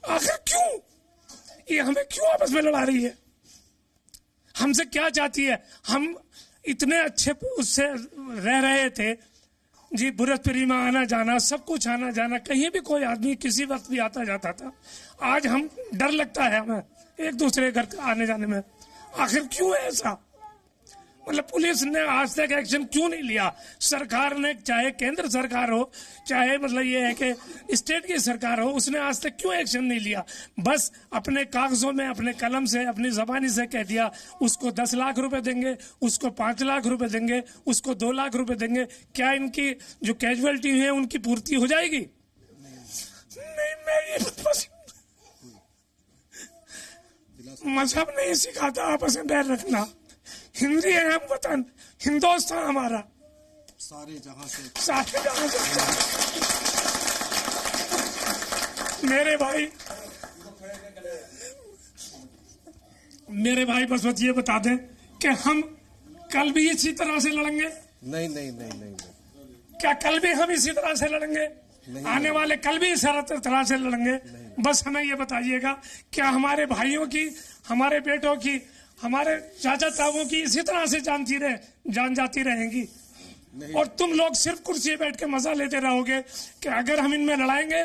आखिर क्यों ये हमें क्यों आपस में लड़ा रही है? हमसे क्या चाहती है? हम इतने अच्छे उससे रह रहे थे जी, बुरसपुरी में आना जाना, सब कुछ आना जाना, कहीं भी कोई आदमी किसी वक्त भी आता जाता था। आज हम डर लगता है हमें एक दूसरे घर आने जाने में। आखिर क्यों है ऐसा? मतलब पुलिस ने आज तक एक्शन क्यों नहीं लिया? सरकार ने, चाहे केंद्र सरकार हो, चाहे मतलब ये है कि स्टेट की सरकार हो, उसने आज तक क्यों एक्शन नहीं लिया? बस अपने कागजों में, अपने कलम से, अपनी जबानी से कह दिया उसको 10 लाख रुपए देंगे, उसको 5 लाख रुपए देंगे, उसको 2 लाख रुपए देंगे। क्या इनकी जो कैजुअलिटी है उनकी पूर्ति हो जाएगी? नहीं, मैं ये बस मजहब नहीं सिखाता आपस में बैर रखना। हिंदी है हम वतन, हिंदुस्तान हमारा सारे जहां से मेरे भाई बस ये बता दें कि हम कल भी इसी तरह से लड़ेंगे। नहीं। क्या कल भी हम इसी तरह से लड़ेंगे? आने वाले कल भी इस तरह से लड़ेंगे? बस हमें ये बताइएगा, क्या हमारे भाइयों की, हमारे बेटों की, हमारे चाचा ताऊओं की इसी तरह से जान जाती रहेंगी? और तुम लोग सिर्फ कुर्सी बैठ के मजा लेते रहोगे कि अगर हम इनमें लड़ाएंगे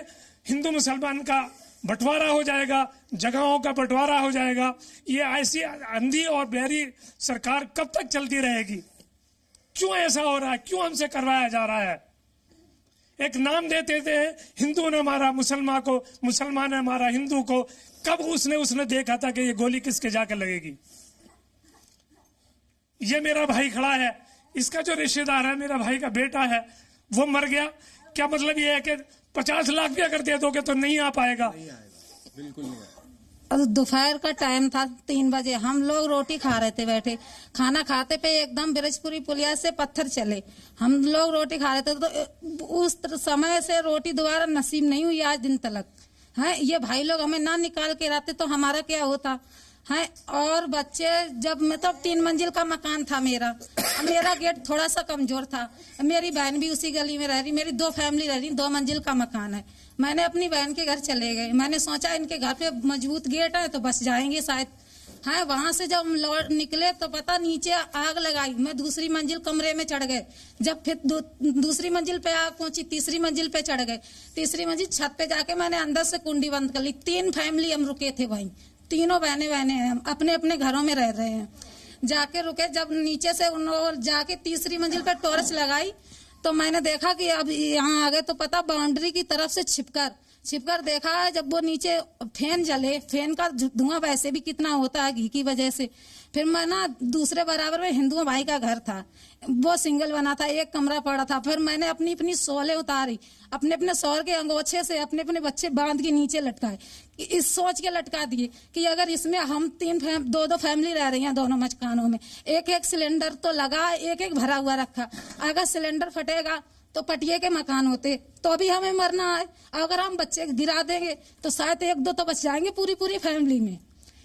हिंदू मुसलमान का बंटवारा हो जाएगा, जगहों का बंटवारा हो जाएगा। ये ऐसी अंधी और बहरी सरकार कब तक चलती रहेगी? क्यों ऐसा हो रहा है? क्यों हमसे करवाया जा रहा है? एक नाम देते थे, हिंदू ने मारा मुसलमान को, मुसलमान ने मारा हिंदू को। कब उसने देखा था कि ये गोली किसके जाकर लगेगी? ये मेरा भाई खड़ा है, इसका जो रिश्तेदार है, मेरा भाई का बेटा है, वो मर गया। क्या मतलब ये है कि 50 लाख भी अगर दे दोगे तो नहीं आ पाएगा? बिल्कुल नहीं। दोपहर का टाइम था, 3 बजे हम लोग रोटी खा रहे थे बैठे। खाना खाते पे एकदम बिरजपुरी पुलिया से पत्थर चले। हम लोग रोटी खा रहे थे, तो उस समय से रोटी दोबारा नसीब नहीं हुई आज दिन तक है। ये भाई लोग हमें ना निकाल के लाते तो हमारा क्या होता है? और बच्चे, जब मतलब 3 मंजिल का मकान था मेरा गेट थोड़ा सा कमजोर था। मेरी बहन भी उसी गली में रह रही, मेरी 2 फैमिली रह रही, 2 मंजिल का मकान है। मैंने अपनी बहन के घर चले गए। मैंने सोचा इनके घर पे मजबूत गेट है तो बस जाएंगे शायद। हाँ, वहां से जब हम लौट निकले तो पता नीचे आग लगाई। मैं दूसरी मंजिल कमरे में चढ़ गए। जब फिर दूसरी मंजिल पे आग पहुंची, तीसरी मंजिल पे चढ़ गए। तीसरी मंजिल छत पे जाके मैंने अंदर से कुंडी बंद कर ली। 3 फैमिली हम रुके थे वहीं, तीनों बहने हैं, हम अपने अपने घरों में रह रहे हैं। जाके रुके, जब नीचे से उन्होंने जाके तीसरी मंजिल पे टॉर्च लगाई तो मैंने देखा कि अब यहाँ आ गए। तो पता बाउंड्री की तरफ से छिपकर देखा है। जब वो नीचे फैन जले, फैन का धुआं वैसे भी कितना होता है घी की वजह से। फिर मैं ना दूसरे बराबर में हिंदू भाई का घर था, वो सिंगल बना था, एक कमरा पड़ा था। फिर मैंने अपनी सोले उतारी, अपने शौहर के अंगोछे से अपने बच्चे बांध के नीचे लटकाए। इस सोच के लटका दिए कि अगर इसमें हम 2 फैमिली रह रही हैं दोनों मकानों में, एक सिलेंडर तो लगा, एक भरा हुआ रखा। अगर सिलेंडर फटेगा तो पटिए के मकान होते तो भी हमें मरना है। अगर हम बच्चे गिरा देंगे तो शायद 1-2 तो बच जाएंगे पूरी फैमिली में।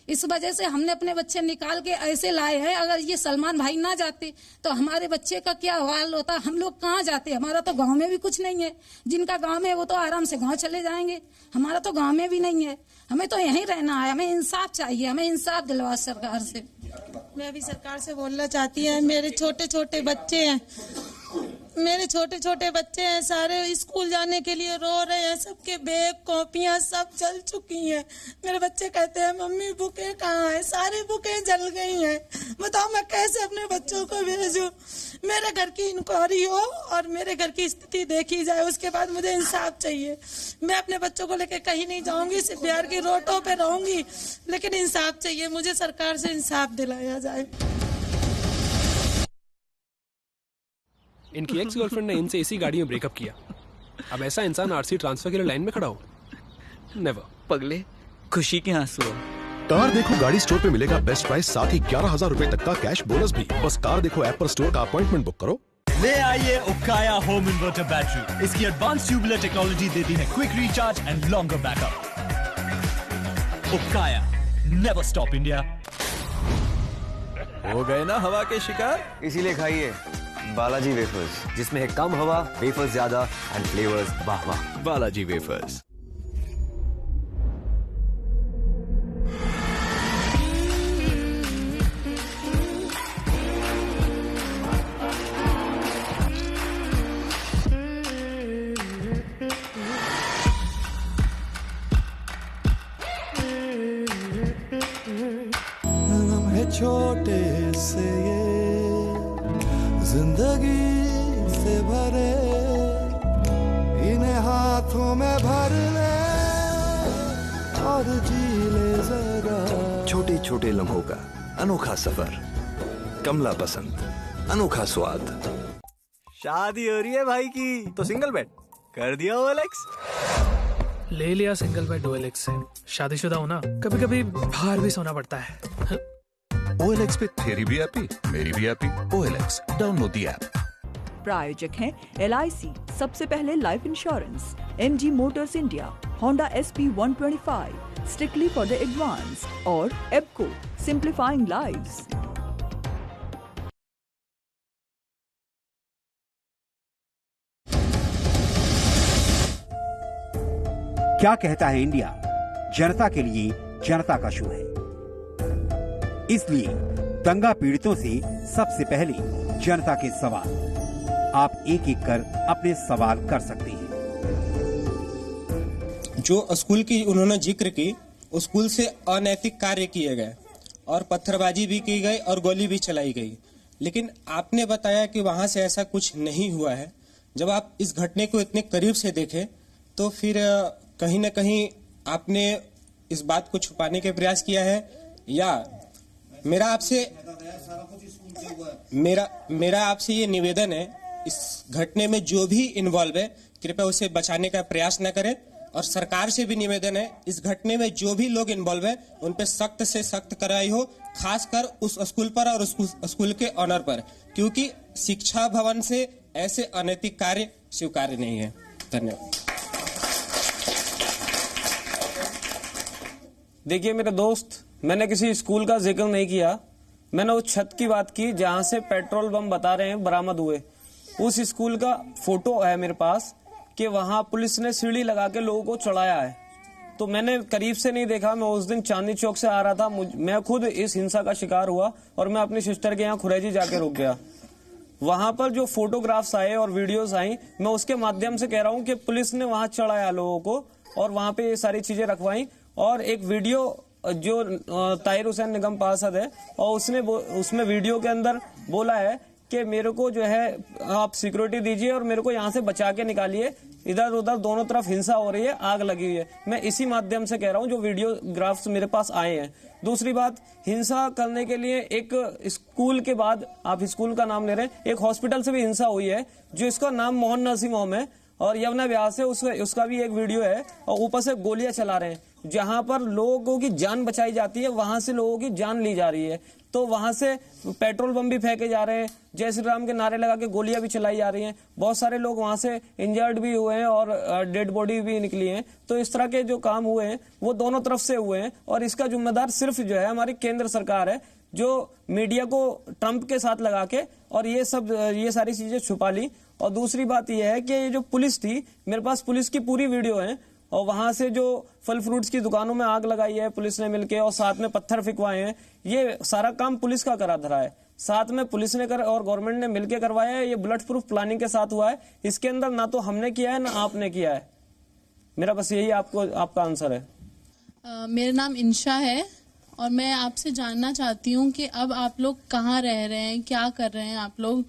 इस वजह से हमने अपने बच्चे निकाल के ऐसे लाए हैं। अगर ये सलमान भाई ना जाते तो हमारे बच्चे का क्या हाल होता? हम लोग कहाँ जाते? हमारा तो गांव में भी कुछ नहीं है। जिनका गांव में वो तो आराम से गांव चले जाएंगे, हमारा तो गांव में भी नहीं है। हमें तो यहीं रहना है। हमें इंसाफ चाहिए, हमें इंसाफ दिलवा सरकार से। मैं भी सरकार से बोलना चाहती हूँ, मेरे छोटे छोटे बच्चे हैं, सारे स्कूल जाने के लिए रो रहे हैं। सबके बैग कॉपियां सब जल चुकी हैं। मेरे बच्चे कहते हैं मम्मी बुकें कहाँ हैं? सारी बुकें जल गई हैं। बताओ मैं कैसे अपने बच्चों को भेजूं? मेरे घर की इंक्वायरी हो और मेरे घर की स्थिति देखी जाए, उसके बाद मुझे इंसाफ चाहिए। मैं अपने बच्चों को लेकर कहीं नहीं जाऊंगी, सिर्फ बिहार की रोडों पे रहूंगी, लेकिन इंसाफ चाहिए मुझे, सरकार से इंसाफ दिलाया जाए। इनकी एक्स गर्लफ्रेंड ने इनसे इसी गाड़ी में ब्रेकअप किया। अब ऐसा इंसान आरसी ट्रांसफर के लिए लाइन में खड़ा हो? नेवर। पगले, खुशी के आंसू। कार देखो गाड़ी स्टोर पे मिलेगा बेस्ट प्राइस, साथ ही 11,000 रुपए तक का कैश बोनस भी। बस कार देखो ऐप पर स्टोर का अपॉइंटमेंट बुक करो। ले आइए उकाया होम इन्वर्टर बैटरी। इसकी एडवांस ट्यूबुलर टेक्नोलॉजी देती है quick recharge and longer backup. Ukaya, never stop India. हो गए ना हवा के शिकार? इसीलिए खाइए बालाजी वेफर्स, जिसमें है कम हवा, वेफर्स ज्यादा एंड फ्लेवर्स वाह वाह। बालाजी वेफर्स। छोटे से ये जिंदगी से भरे, इन्हें हाथों में भर ले और जी ले जरा। छोटे छोटे लम्हों का अनोखा सफर, कमला पसंद, अनोखा स्वाद। शादी हो रही है भाई की, तो सिंगल बेड कर दिया OLX। ले लिया सिंगल बेड OLX से। शादीशुदा होना कभी कभी बाहर भी सोना पड़ता है। OLX पे तेरी भी हैप्पी, मेरी भी happy. OLX, download the app. प्रायोजक हैं LIC, सबसे पहले life insurance, MG Motors India, Honda SP 125, strictly for the advanced, और एप्को, सिंप्लीफाइंग लाइव्स। क्या कहता है इंडिया जनता के लिए जनता का शो है, इसलिए दंगा पीड़ितों से सबसे पहले जनता के सवाल आप एक एक कर अपने सवाल कर सकते हैं। जो स्कूल की उन्होंने जिक्र की, स्कूल से अनैतिक कार्य किए गए और पत्थरबाजी भी की गई और गोली भी चलाई गई, लेकिन आपने बताया कि वहां से ऐसा कुछ नहीं हुआ है। जब आप इस घटने को इतने करीब से देखें तो फिर कहीं न कहीं आपने इस बात को छुपाने का प्रयास किया है, या मेरा आपसे ये निवेदन है, इस घटने में जो भी इन्वॉल्व है कृपया उसे बचाने का प्रयास न करें, और सरकार से भी निवेदन है इस घटने में जो भी लोग इन्वॉल्व है उन पर सख्त से सख्त कार्रवाई हो, खासकर उस स्कूल पर और उस स्कूल के ऑनर पर, क्योंकि शिक्षा भवन से ऐसे अनैतिक कार्य स्वीकार्य नहीं है। धन्यवाद। देखिए मेरे दोस्त, मैंने किसी स्कूल का जिक्र नहीं किया, मैंने उस छत की बात की जहां से पेट्रोल बम बता रहे हैं बरामद हुए। उस स्कूल का फोटो है मेरे पास कि वहां पुलिस ने सीढ़ी लगा के लोगों को चढ़ाया है। तो मैंने करीब से नहीं देखा, मैं उस दिन चांदनी चौक से आ रहा था, मैं खुद इस हिंसा का शिकार हुआ और मैं अपनी सिस्टर के यहाँ खुरेजी जाके रुक गया। वहां पर जो फोटोग्राफ्स आए और वीडियोस आई, मैं उसके माध्यम से कह रहा हूँ कि पुलिस ने वहां चढ़ाया लोगों को और वहां पे ये सारी चीजें रखवाई। और एक वीडियो जो ताहिर हुसैन निगम पार्षद है, और उसमें वीडियो के अंदर बोला है कि मेरे को जो है आप सिक्योरिटी दीजिए और मेरे को यहाँ से बचा के निकालिए, इधर उधर दोनों तरफ हिंसा हो रही है, आग लगी हुई है। मैं इसी माध्यम से कह रहा हूँ, जो वीडियोग्राफ्स मेरे पास आए हैं। दूसरी बात, हिंसा करने के लिए एक स्कूल के बाद, आप स्कूल का नाम ले रहे हैं, एक हॉस्पिटल से भी हिंसा हुई है जो इसका नाम मोहन नर्सिंग होम है, और यमुना व्यास है, उसका भी एक वीडियो है, और ऊपर से गोलियां चला रहे हैं। जहां पर लोगों की जान बचाई जाती है वहां से लोगों की जान ली जा रही है। तो वहां से पेट्रोल बम भी फेंके जा रहे हैं, जय श्री राम के नारे लगा के गोलियां भी चलाई जा रही हैं। बहुत सारे लोग वहां से इंजर्ड भी हुए हैं और डेड बॉडी भी निकली है। तो इस तरह के जो काम हुए हैं वो दोनों तरफ से हुए हैं, और इसका जिम्मेदार सिर्फ जो है हमारी केंद्र सरकार है, जो मीडिया को ट्रंप के साथ लगा के और ये सारी चीजें छुपा ली। और दूसरी बात यह है कि ये जो पुलिस थी, मेरे पास पुलिस की पूरी वीडियो है, और वहां से जो फल फ्रूट्स की दुकानों में आग लगाई है पुलिस ने मिलके, और साथ में पत्थर फिकवाए हैं, ये सारा काम पुलिस का करा धरा है। साथ में पुलिस ने और गवर्नमेंट ने मिलके करवाया है। ये बुलेट प्रूफ प्लानिंग के साथ हुआ है। इसके अंदर ना तो हमने किया है ना आपने किया है। मेरा बस यही आपका आंसर है। मेरा नाम इंशा है और मैं आपसे जानना चाहती हूँ कि अब आप लोग कहाँ रह रहे हैं, क्या कर रहे हैं आप लोग।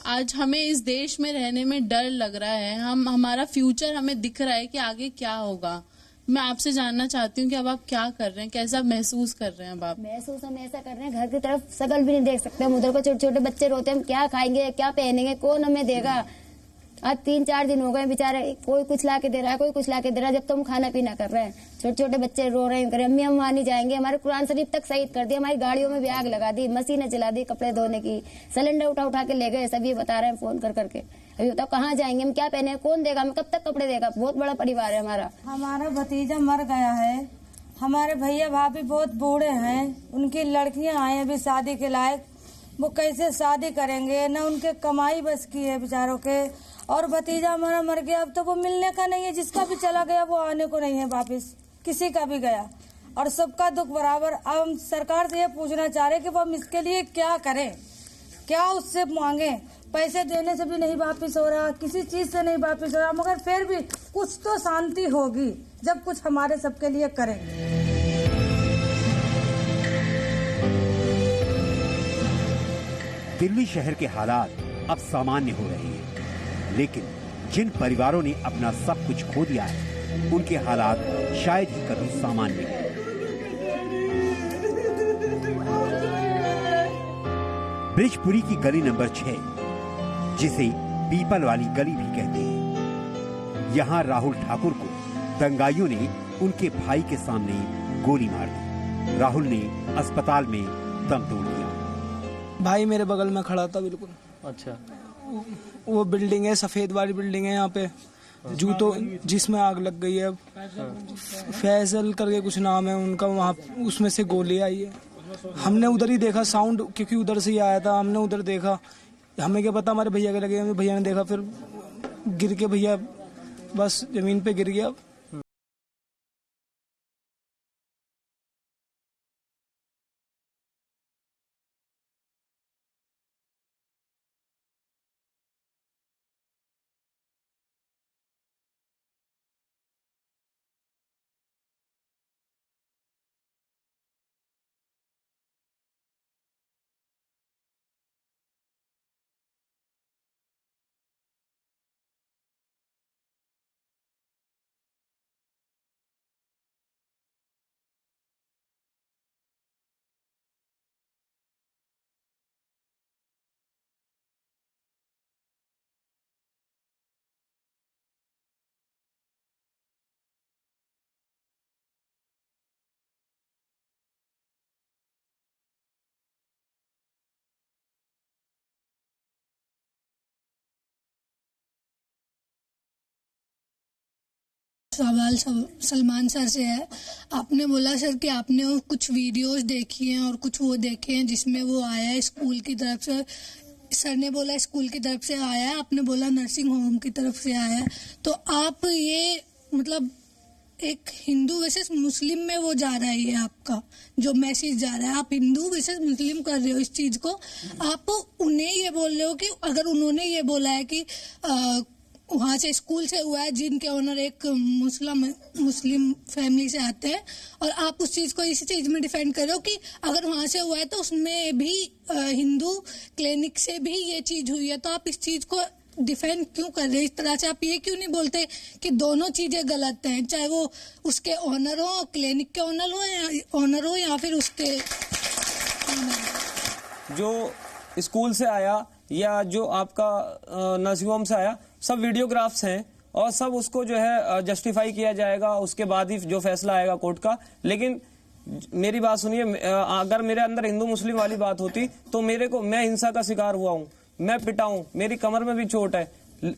आज हमें इस देश में रहने में डर लग रहा है, हमारा फ्यूचर हमें दिख रहा है कि आगे क्या होगा। मैं आपसे जानना चाहती हूँ कि अब आप क्या कर रहे हैं, कैसा महसूस कर रहे हैं। अब आप महसूस हम ऐसा कर रहे हैं, घर की तरफ शकल भी नहीं देख सकते हम, उधर को छोटे छोटे बच्चे रोते हैं, हम क्या खाएंगे, क्या पहनेंगे, कौन हमें देगा। आज 3-4 दिन हो गए बेचारे, कोई कुछ ला के दे रहा है, कोई कुछ ला के दे रहा है, जब तो हम खाना पीना कर रहे हैं। छोटे छोटे बच्चे रो रहे हैं, करे अम्मी हम वहाँ नहीं जाएंगे। हमारे कुरान शरीफ तक शहीद कर दिया, हमारी गाड़ियों में भी आग लगा दी, मशीनें चला दी कपड़े धोने की, सिलेंडर उठा उठा के ले गए, सभी बता रहे हैं फोन कर करके। अभी बताओ कहाँ जाएंगे, हम क्या पहने, कौन देगा, हमें कब तक कपड़े देगा। बहुत बड़ा परिवार है हमारा। हमारा भतीजा मर गया है, हमारे भैया भाभी बहुत बूढ़े हैं, उनकी लड़कियां आई अभी शादी के लायक, वो कैसे शादी करेंगे, न उनके कमाई बस की है बेचारों के। और भतीजा हमारा मर गया, अब तो वो मिलने का नहीं है, जिसका भी चला गया वो आने को नहीं है वापिस, किसी का भी गया। और सबका दुख बराबर। अब हम सरकार से ये पूछना चाह रहे कि वो हम इसके लिए क्या करें, क्या उससे मांगे। पैसे देने से भी नहीं वापिस हो रहा, किसी चीज से नहीं वापिस हो रहा, मगर फिर भी कुछ तो शांति होगी जब कुछ हमारे सबके लिए करेंगे। दिल्ली शहर के हालात अब सामान्य हो रहे हैं, लेकिन जिन परिवारों ने अपना सब कुछ खो दिया है उनके हालात शायद ही कभी सामान्य हो। ब्रिजपुरी की गली नंबर 6, जिसे पीपल वाली गली भी कहते हैं, यहाँ राहुल ठाकुर को दंगाइयों ने उनके भाई के सामने गोली मार दी। राहुल ने अस्पताल में दम तोड़ दिया। भाई मेरे बगल में खड़ा था बिल्कुल। अच्छा। वो बिल्डिंग है, सफेद वाली बिल्डिंग है यहाँ पे, जूतों जिसमें आग लग गई है। फैसल करके कुछ नाम है उनका, वहाँ उसमें से गोली आई है। हमने उधर ही देखा, साउंड क्योंकि उधर से ही आया था, हमने उधर देखा। हमें क्या पता हमारे भैया के लगे, हमें भैया ने देखा, फिर गिर के भैया बस जमीन पे गिर गया। सवाल सलमान सर से है। आपने बोला सर कि आपने कुछ वीडियोस देखी हैं और कुछ वो देखे हैं जिसमें वो आया है स्कूल की तरफ से। सर ने बोला स्कूल की तरफ से आया है, आपने बोला नर्सिंग होम की तरफ से आया है। तो आप ये मतलब एक हिंदू वर्सेस मुस्लिम में वो जा रहा है, ये आपका जो मैसेज जा रहा है, आप हिंदू वर्सेस मुस्लिम कर रहे हो इस चीज को। आप उन्हें ये बोल रहे हो कि अगर उन्होंने ये बोला है कि वहाँ से स्कूल से हुआ है, जिनके ओनर एक मुस्लिम फैमिली से आते हैं, और आप उस चीज़ को इसी चीज़ में डिफेंड कर रहे हो कि अगर वहाँ से हुआ है तो उसमें भी हिंदू क्लिनिक से भी ये चीज़ हुई है। तो आप इस चीज़ को डिफेंड क्यों कर रहे हैं इस तरह से? आप ये क्यों नहीं बोलते कि दोनों चीज़ें गलत हैं, चाहे वो उसके ओनर हो, क्लिनिक के ओनर हो या फिर उसके जो स्कूल से आया या जो आपका नर्सिंग होम से आया, सब वीडियोग्राफ्स हैं और सब उसको जो है जस्टिफाई किया जाएगा, उसके बाद ही जो फैसला आएगा कोर्ट का। लेकिन मेरी बात सुनिए, अगर मेरे अंदर हिंदू मुस्लिम वाली बात होती तो मैं हिंसा का शिकार हुआ हूँ, मैं पिटा हूँ, मेरी कमर में भी चोट है,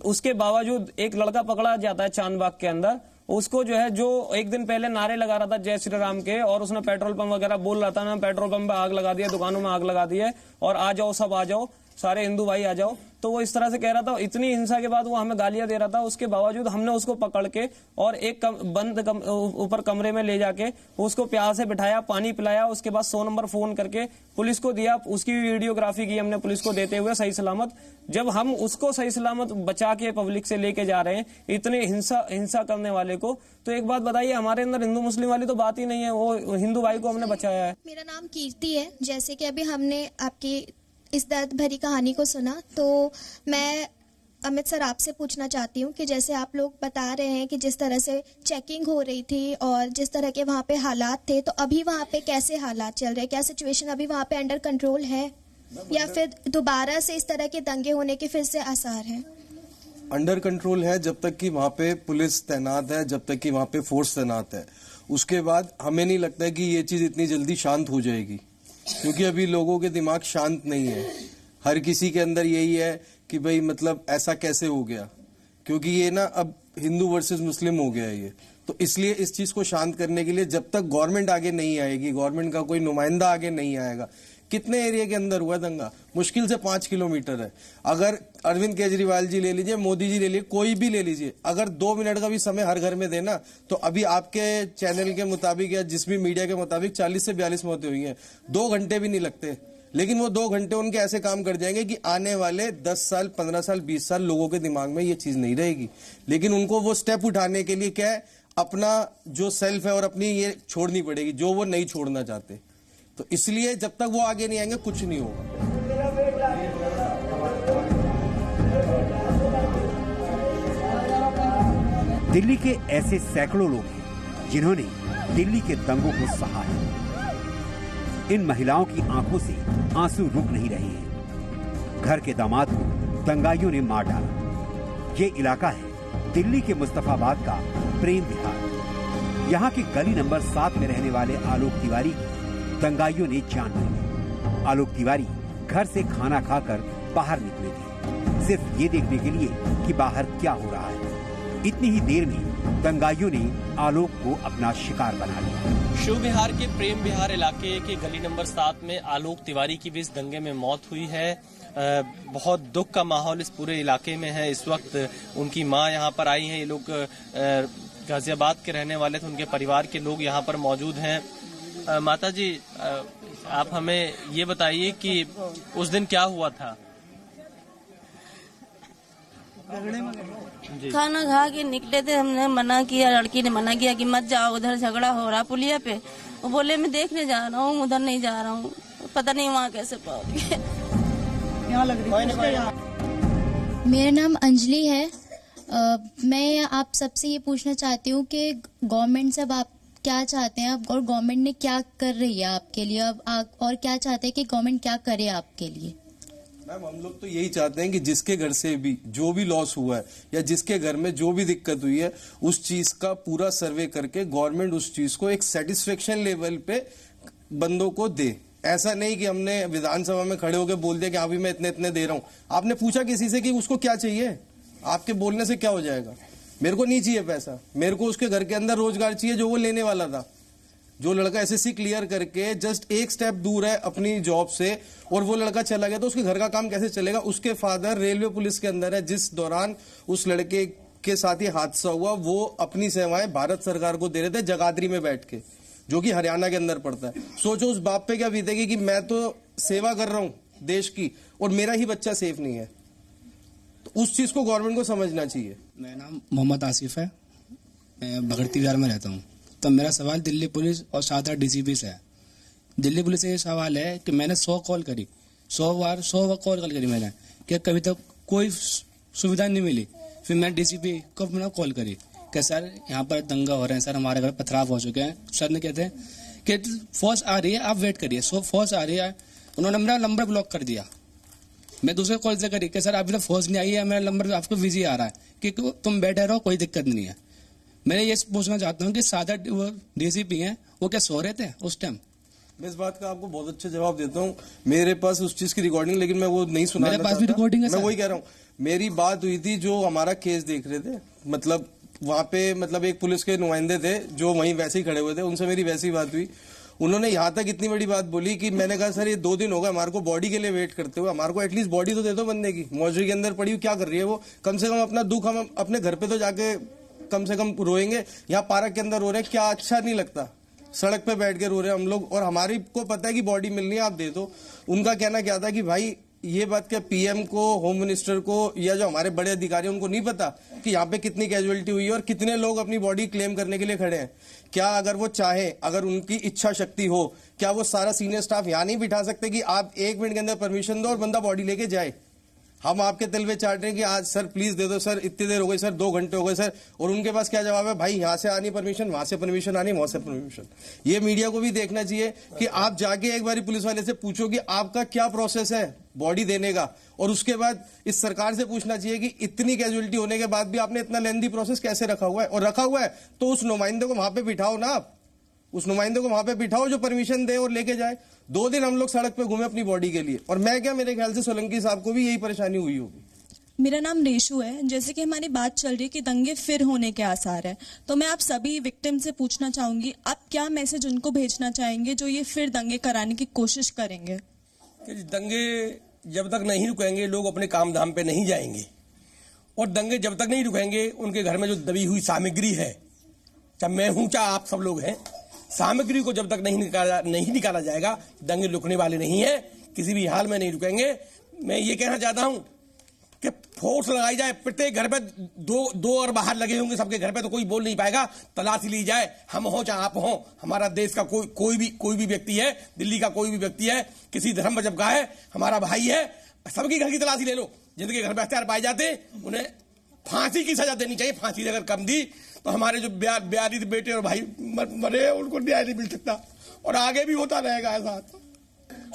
उसके बावजूद एक लड़का पकड़ा जाता है चांदबाग के अंदर, उसको जो है जो एक दिन पहले नारे लगा रहा था जय श्री राम के, और उसने पेट्रोल पंप वगैरह बोल रहा था ना, पेट्रोल पंप पे आग लगा दिया, दुकानों में आग लगा दी है और आ जाओ सब आ जाओ। सारे हिंदू भाई आ जाओ, तो वो इस तरह से कह रहा था। इतनी हिंसा के बाद वो हमें गालियां दे रहा था, उसके बावजूद हमने उसको पकड़ के और एक ऊपर कमरे में ले जाके उसको प्यार से बिठाया, पानी पिलाया, उसके बाद 100 नंबर फोन करके पुलिस को दिया, उसकी वीडियोग्राफी की हमने पुलिस को देते हुए सही सलामत। जब हम उसको सही सलामत बचा के पब्लिक से लेके जा रहे हैं इतने हिंसा करने वाले को, तो एक बात बताइए, हमारे अंदर हिंदू मुस्लिम वाली तो बात ही नहीं है, वो हिंदू भाई को हमने बचाया है। मेरा नाम कीर्ति है। जैसे कि अभी हमने आपकी इस दर्द भरी कहानी को सुना, तो मैं अमित सर आपसे पूछना चाहती हूँ कि जैसे आप लोग बता रहे हैं कि जिस तरह से चेकिंग हो रही थी और जिस तरह के वहाँ पे हालात थे, तो अभी वहाँ पे कैसे हालात चल रहे हैं? क्या सिचुएशन अभी वहाँ पे अंडर कंट्रोल है या फिर दोबारा से इस तरह के दंगे होने के फिर से आसार हैं? अंडर कंट्रोल है जब तक कि वहाँ पे पुलिस तैनात है, जब तक कि वहाँ पे फोर्स तैनात है। उसके बाद हमें नहीं लगता है कि ये चीज इतनी जल्दी शांत हो जाएगी, क्योंकि अभी लोगों के दिमाग शांत नहीं है। हर किसी के अंदर यही है कि भाई मतलब ऐसा कैसे हो गया, क्योंकि ये ना अब हिंदू वर्सेस मुस्लिम हो गया है ये। तो इसलिए इस चीज को शांत करने के लिए जब तक गवर्नमेंट आगे नहीं आएगी, गवर्नमेंट का कोई नुमाइंदा आगे नहीं आएगा। कितने एरिया के अंदर हुआ दंगा? मुश्किल से 5 किलोमीटर है। अगर अरविंद केजरीवाल जी ले लीजिए, मोदी जी ले लीजिए, कोई भी ले लीजिए, अगर 2 मिनट का भी समय हर घर में देना, तो अभी आपके चैनल के मुताबिक या जिस भी मीडिया के मुताबिक 40 से 42 मौतें हुई हैं। 2 घंटे भी नहीं लगते, लेकिन वो 2 घंटे उनके ऐसे काम कर जाएंगे कि आने वाले 10 साल, 15 साल, 20 साल लोगों के दिमाग में ये चीज नहीं रहेगी। लेकिन उनको वो स्टेप उठाने के लिए क्या है, अपना जो सेल्फ है और अपनी ये छोड़नी पड़ेगी जो वो नहीं छोड़ना चाहते। तो इसलिए जब तक वो आगे नहीं आएंगे कुछ नहीं होगा। दिल्ली के ऐसे सैकड़ों लोग हैं जिन्होंने दिल्ली के दंगों को सहा है। इन महिलाओं की आंखों से आंसू रुक नहीं रहे हैं। घर के दामाद को दंगाइयों ने मार डाला। ये इलाका है दिल्ली के मुस्तफाबाद का प्रेम विहार। यहाँ के गली नंबर 7 में रहने वाले आलोक तिवारी की दंगाइयों ने जान ली। आलोक तिवारी घर से खाना खाकर बाहर निकले थे, सिर्फ ये देखने के लिए कि बाहर क्या हो रहा है। इतनी ही देर में दंगाइयों ने आलोक को अपना शिकार बना लिया। शिव विहार के प्रेम विहार इलाके के गली नंबर 7 में आलोक तिवारी की भी इस दंगे में मौत हुई है। बहुत दुख का माहौल इस पूरे इलाके में है। इस वक्त उनकी मां यहाँ पर आई है। ये लोग गाजियाबाद के रहने वाले थे, उनके परिवार के लोग यहाँ पर मौजूद हैं। माता जी, आप हमें ये बताइए कि उस दिन क्या हुआ था? खाना खा के निकले थे, हमने मना किया, लड़की ने मना किया कि मत जाओ, उधर झगड़ा हो रहा पुलिया पे। वो बोले मैं देखने जा रहा हूँ, उधर नहीं जा रहा हूँ। पता नहीं वहाँ कैसे पहुँच गए। मेरा नाम अंजलि है। मैं आप सबसे ये पूछना चाहती हूँ कि गवर्नमेंट से अब आप क्या चाहते हैं, और गवर्नमेंट ने क्या कर रही है आपके लिए, अब और क्या चाहते हैं कि गवर्नमेंट क्या करे आपके लिए? मैम, हम लोग तो यही चाहते हैं कि जिसके घर से भी जो भी लॉस हुआ है या जिसके घर में जो भी दिक्कत हुई है, उस चीज का पूरा सर्वे करके गवर्नमेंट उस चीज को एक सेटिस्फेक्शन लेवल पे बंदों को दे। ऐसा नहीं कि हमने विधानसभा में खड़े होकर बोल दिया कि अभी मैं इतने इतने दे रहा हूँ। आपने पूछा किसी से कि उसको क्या चाहिए? आपके बोलने से क्या हो जाएगा? मेरे को नहीं चाहिए पैसा, मेरे को उसके घर के अंदर रोजगार चाहिए जो वो लेने वाला था। जो लड़का एसएससी क्लियर करके जस्ट एक स्टेप दूर है अपनी जॉब से और वो लड़का चला गया, तो उसके घर का काम कैसे चलेगा? उसके फादर रेलवे पुलिस के अंदर है। जिस दौरान उस लड़के के साथ ये हादसा हुआ, वो अपनी सेवाएं भारत सरकार को दे रहे थे जगाधरी में बैठ के, जो कि हरियाणा के अंदर पड़ता है। सोचो उस बाप पे क्या बीतेगी कि मैं तो सेवा कर रहा हूं देश की और मेरा ही बच्चा सेफ नहीं है। तो उस चीज को गवर्नमेंट को समझना चाहिए। मेरा नाम मोहम्मद आसिफ है, मैं भगड़ती विहार में रहता हूँ। तो मेरा सवाल दिल्ली पुलिस और सादा डीसीपी से है। दिल्ली पुलिस से ये सवाल है कि मैंने 100 कॉल करी, 100 बार कॉल करी मैंने, कि कभी तक कोई सुविधा नहीं मिली। फिर मैं डीसीपी को मैंने कॉल करी कि सर यहाँ पर दंगा हो रहे हैं, सर हमारे घर पथराव हो चुके हैं। सर ने कहते हैं कि फोर्स आ रही है, आप वेट करिए। फोर्स आ रही है। उन्होंने मेरा नंबर ब्लॉक कर दिया। मैं दूसरे कॉल से करी कि सर अभी तक फोर्स नहीं आई है, मेरा नंबर आपको बिजी आ रहा है कि तुम बैठे रहो, कोई दिक्कत नहीं है। मैं ये पूछना चाहता हूँ कि सादा डीसीपी हैं, वो क्या सो रहे थे उस टाइम? मैं इस बात का आपको बहुत अच्छा जवाब देता हूँ। मेरे पास उस चीज की रिकॉर्डिंग, लेकिन मैं वो नहीं सुना। मेरे पास भी रिकॉर्डिंग है। मैं वही कह रहा हूँ, मेरी बात हुई थी जो हमारा केस देख रहे थे, मतलब वहां पे मतलब एक पुलिस के नुमाइंदे थे जो वहीं वैसे ही खड़े हुए थे, उनसे मेरी वैसी बात हुई। उन्होंने यहाँ तक इतनी बड़ी बात बोली कि मैंने कहा सर ये 2 दिन हो गए हमारे को बॉडी के लिए वेट करते हुए, हमारे को एटलीस्ट बॉडी तो दे दो बंदे की। मौजरी के अंदर पड़ी हुई क्या कर रही है वो? कम से कम अपना दुख हम अपने घर पे तो जाके कम से कम रोएंगे। यहाँ पार्क के अंदर रो रहे हैं, क्या अच्छा नहीं लगता? सड़क पे बैठ के रो रहे हैं हम लोग, और हमारी को पता है कि बॉडी मिलनी है, आप दे दो। उनका कहना क्या था कि भाई ये बात क्या पीएम को, होम मिनिस्टर को या जो हमारे बड़े अधिकारी उनको नहीं पता कि यहाँ पे कितनी कैजुअलिटी हुई है और कितने लोग अपनी बॉडी क्लेम करने के लिए खड़े हैं? क्या अगर वो चाहे, अगर उनकी इच्छा शक्ति हो, क्या वो सारा सीनियर स्टाफ यहाँ नहीं बिठा सकते कि आप 1 मिनट के अंदर परमिशन दो और बंदा बॉडी लेके जाए? हम आपके तिल पे चाट रहे हैं कि आज सर प्लीज दे दो सर, इतनी देर हो गई सर, 2 घंटे हो गए सर, और उनके पास क्या जवाब है? भाई यहाँ से आनी परमिशन, वहां से परमिशन आनी, वहां से परमिशन। ये मीडिया को भी देखना चाहिए कि आप जाके एक बार पुलिस वाले से पूछो कि आपका क्या प्रोसेस है बॉडी देने का, और उसके बाद इस सरकार से पूछना चाहिए कि इतनी कैजुअलिटी होने के बाद भी आपने इतना लेंथी प्रोसेस कैसे रखा हुआ है? और रखा हुआ है तो उस नुमाइंदे को वहां पे बिठाओ ना, आप उस नुमाइंदे को वहां पे बिठाओ जो परमिशन दे और लेके जाए। 2 दिन हम लोग सड़क पे घूमे अपनी बॉडी के लिए, और मैं क्या, मेरे ख्याल से सोलंकी साहब को भी यही परेशानी हुई होगी। मेरा नाम रेशु है। जैसे कि हमारी बात चल रही है कि दंगे फिर होने के आसार है, तो मैं आप सभी विक्टिम से पूछना चाहूंगी, आप क्या मैसेज उनको भेजना चाहेंगे जो ये फिर दंगे कराने की कोशिश करेंगे? दंगे जब तक नहीं रुकेंगे लोग अपने काम धाम पे नहीं जाएंगे, और दंगे जब तक नहीं रुकेंगे उनके घर में जो दबी हुई सामग्री है, चाहे मैं हूं चाहे आप सब लोग हैं, सामग्री को जब तक नहीं निकाला जाएगा दंगे रुकने वाले नहीं है, किसी भी हाल में नहीं रुकेंगे। मैं ये कहना चाहता हूं कि फोर्स लगाई जाए, प्रत्येक घर पे 2 और बाहर लगे होंगे सबके घर पे, तो कोई बोल नहीं पाएगा। तलाशी ली जाए, हम हो चाहे आप हो, हमारा देश का कोई भी व्यक्ति है, दिल्ली का कोई भी व्यक्ति है, किसी धर्म मजहब का है, हमारा भाई है, सबके घर की तलाशी ले लो। जिनके घर में हथियार पाए जाते उन्हें फांसी की सजा देनी चाहिए। फांसी अगर कम दी तो हमारे जो 42 बेटे और भाई मरे उनको न्याय नहीं मिल सकता, और आगे भी होता रहेगा ऐसा।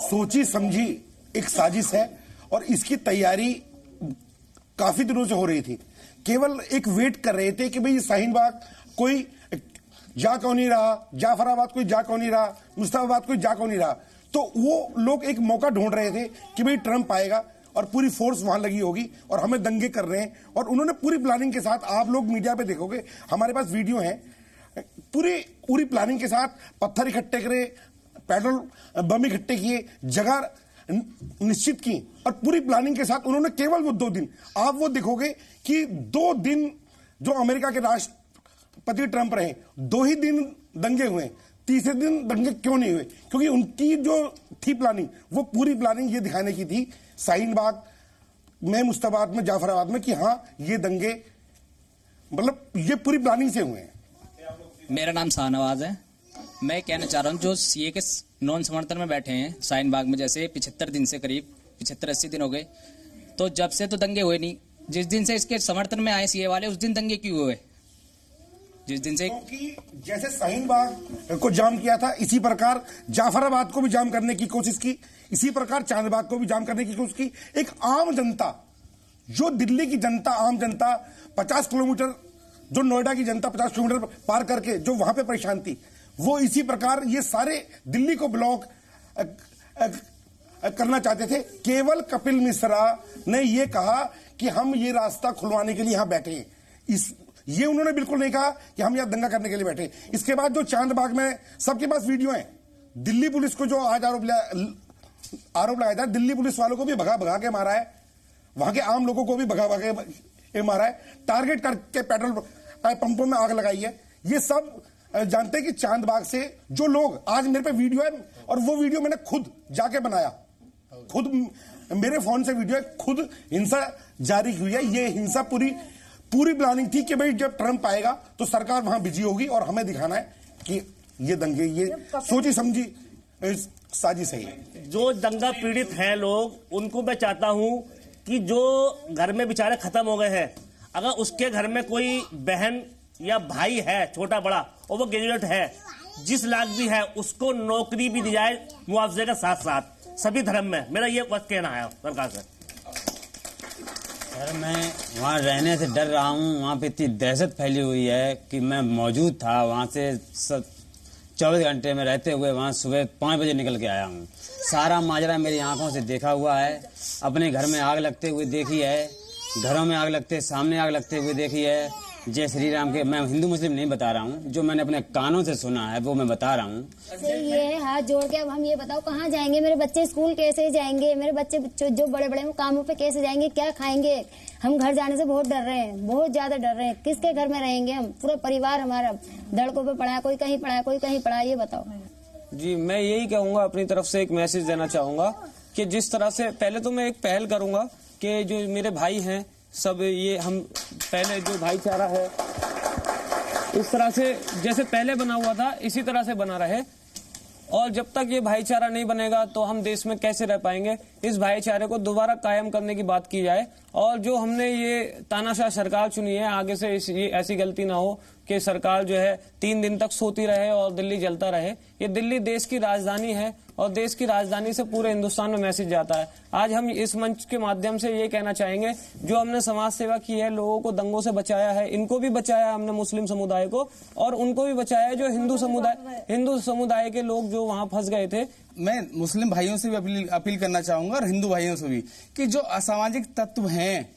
सोची समझी एक साजिश है, और इसकी तैयारी काफी दिनों से हो रही थी। केवल एक वेट कर रहे थे कि भाई शाहीन बाग कोई जा क्यों नहीं रहा, जाफराबाद कोई जा क्यों नहीं रहा, मुस्तफाबाद कोई जा क्यों नहीं रहा। तो वो लोग एक मौका ढूंढ रहे थे कि भाई ट्रंप आएगा और पूरी फोर्स वहां लगी होगी और हमें दंगे कर रहे हैं, और उन्होंने पूरी प्लानिंग के साथ, आप लोग मीडिया पे देखोगे, हमारे पास वीडियो है, पूरी प्लानिंग के साथ पत्थर इकट्ठे करे, पेट्रोल बम इकट्ठे किए, जगह निश्चित की, और पूरी प्लानिंग के साथ उन्होंने केवल वो 2 दिन, आप वो देखोगे कि 2 दिन जो अमेरिका के राष्ट्रपति ट्रंप रहे, 2 ही दिन दंगे हुए, तीसरे दिन दंगे क्यों नहीं हुए? क्योंकि उनकी जो थी प्लानिंग, वो पूरी प्लानिंग ये दिखाने की थी शाहीन बाग में, मुस्तफाबाद में, जाफराबाद में, कि हाँ ये दंगे मतलब ये पूरी प्लानिंग से हुए हैं। मेरा नाम शाहनवाज है। मैं कहना चाह रहा हूँ जो सीए के नॉन समर्थन में बैठे हैं शाहीन बाग में, जैसे 75 दिन से करीब 75-80 दिन हो गए, तो जब से तो दंगे हुए नहीं, जिस दिन से इसके समर्थन में आए सीए वाले उस दिन दंगे क्यों हुए? जिस दिन से, क्योंकि जैसे शाहीन बाग को जाम किया था, इसी प्रकार जाफराबाद को भी जाम करने की कोशिश की, इसी प्रकार चांदबाग को भी जाम करने की कोशिश की। एक आम जनता, जो दिल्ली की जनता, आम जनता 50 किलोमीटर, जो नोएडा की जनता 50 किलोमीटर पार करके जो वहां पे परेशान थी, वो इसी प्रकार ये सारे दिल्ली को ब्लॉक करना चाहते थे। केवल कपिल मिश्रा ने ये कहा कि हम ये रास्ता खुलवाने के लिए यहां बैठे हैं, ये उन्होंने बिल्कुल नहीं कहा कि हम यहां दंगा करने के लिए बैठे। इसके बाद जो चांदबाग में सबके पास वीडियो है, दिल्ली पुलिस को जो आज आरोप लगाया था, दिल्ली पुलिस वालों को भी भगा के मारा है, वहां के आम लोगों को भी भगा के मारा है, टारगेट करके पेट्रोल पंपों में आग लगाई है। ये सब जानते हैं कि चांदबाग से जो लोग, आज मेरे पे वीडियो है और वो वीडियो मैंने खुद जाके बनाया, खुद मेरे फोन से वीडियो है, खुद हिंसा जारी हुई है। ये हिंसा पूरी प्लानिंग थी कि भाई जब ट्रंप आएगा तो सरकार वहां बिजी होगी और हमें दिखाना है कि ये दंगे, ये सोची समझी साजिश है। जो दंगा पीड़ित हैं लोग, उनको मैं चाहता हूं कि जो घर में बेचारे खत्म हो गए हैं, अगर उसके घर में कोई बहन या भाई है छोटा बड़ा और वो ग्रेजुएट है, जिस लाख भी है उसको नौकरी भी दी जाए मुआवजे के साथ साथ, सभी धर्म में। मेरा ये वक्त कहना है सरकार से। सर मैं वहाँ रहने से डर रहा हूँ, वहाँ पे इतनी दहशत फैली हुई है कि मैं मौजूद था वहाँ से 24 घंटे में रहते हुए वहाँ सुबह 5 बजे निकल के आया हूँ। सारा माजरा मेरी आंखों से देखा हुआ है, अपने घर में आग लगते हुए देखी है, घरों में आग लगते, सामने आग लगते हुए देखी है, जय श्री राम के, मैं हिंदू मुस्लिम नहीं बता रहा हूँ, जो मैंने अपने कानों से सुना है वो मैं बता रहा हूँ। ये है हाथ जोड़ के, अब हम ये बताओ कहाँ जाएंगे, मेरे बच्चे स्कूल कैसे जाएंगे, मेरे बच्चे जो बड़े बड़े कामों पे कैसे जाएंगे, क्या खाएंगे। हम घर जाने से बहुत डर रहे हैं, बहुत ज्यादा डर रहे हैं। किसके घर में रहेंगे हम, पूरा परिवार हमारा धड़कों पे पड़ा है, कोई कहीं पड़ा है, कोई कहीं पड़ा है, ये बताओ। जी मैं यही कहूँगा, अपनी तरफ से एक मैसेज देना चाहूँगा कि जिस तरह से पहले तो मैं एक पहल करूँगा कि जो मेरे भाई हैं सब, ये हम पहले जो भाईचारा है इस तरह से जैसे पहले बना हुआ था इसी तरह से बना रहे, और जब तक ये भाईचारा नहीं बनेगा तो हम देश में कैसे रह पाएंगे। इस भाईचारे को दोबारा कायम करने की बात की जाए, और जो हमने ये तानाशाह सरकार चुनी है आगे से ये ऐसी गलती ना हो कि सरकार जो है 3 दिन तक सोती रहे और दिल्ली जलता रहे। ये दिल्ली देश की राजधानी है और देश की राजधानी से पूरे हिंदुस्तान में मैसेज जाता है। आज हम इस मंच के माध्यम से ये कहना चाहेंगे, जो हमने समाज सेवा की है, लोगों को दंगों से बचाया है, इनको भी बचाया हमने, मुस्लिम समुदाय को, और उनको भी बचाया है जो हिंदू समुदाय के लोग जो वहां फंस गए थे। मैं मुस्लिम भाइयों से भी अपील करना चाहूंगा और हिंदू भाइयों से भी कि जो असामाजिक तत्व हैं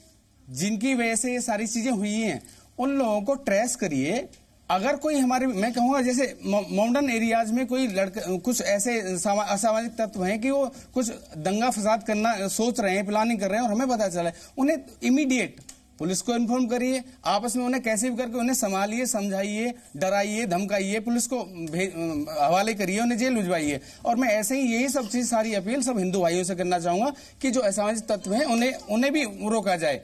जिनकी वजह से ये सारी चीजें हुई हैं, उन लोगों को ट्रेस करिए। अगर कोई हमारे, मैं कहूंगा जैसे मॉडर्न एरियाज में कोई लड़के कुछ ऐसे असामाजिक तत्व हैं कि वो कुछ दंगा फसाद करना सोच रहे हैं, प्लानिंग कर रहे हैं और हमें पता चला है, उन्हें इमीडिएट पुलिस को इन्फॉर्म करिए, आपस में उन्हें कैसे भी करके उन्हें संभालिए, समझाइए, डराइए, धमकाइए, पुलिस को हवाले करिए, उन्हें जेल भिजवाइए। और मैं ऐसे ही यही सब चीज सारी अपील सब हिंदू भाइयों से करना चाहूंगा कि जो असामाजिक तत्व हैं उन्हें भी रोका जाए।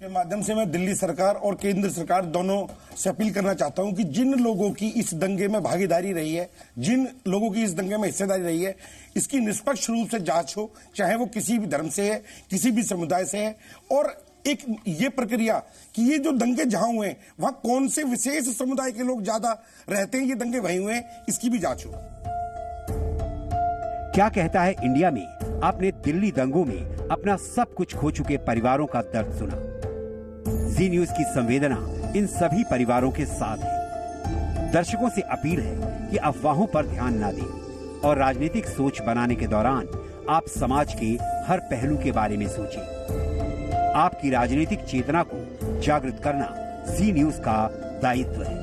के माध्यम से मैं दिल्ली सरकार और केंद्र सरकार दोनों से अपील करना चाहता हूं कि जिन लोगों की इस दंगे में भागीदारी रही है, जिन लोगों की इस दंगे में हिस्सेदारी रही है, इसकी निष्पक्ष रूप से जांच हो, चाहे वो किसी भी धर्म से है, किसी भी समुदाय से है, और एक ये प्रक्रिया कि ये जो दंगे जहां हुए वहां कौन से विशेष समुदाय के लोग ज्यादा रहते हैं, ये दंगे वहीं हुए, इसकी भी जांच हो। क्या कहता है इंडिया में आपने दिल्ली दंगों में अपना सब कुछ खो चुके परिवारों का दर्द सुना। जी न्यूज की संवेदना इन सभी परिवारों के साथ है। दर्शकों से अपील है कि अफवाहों पर ध्यान न दें और राजनीतिक सोच बनाने के दौरान आप समाज के हर पहलू के बारे में सोचें। आपकी राजनीतिक चेतना को जागृत करना जी न्यूज का दायित्व है।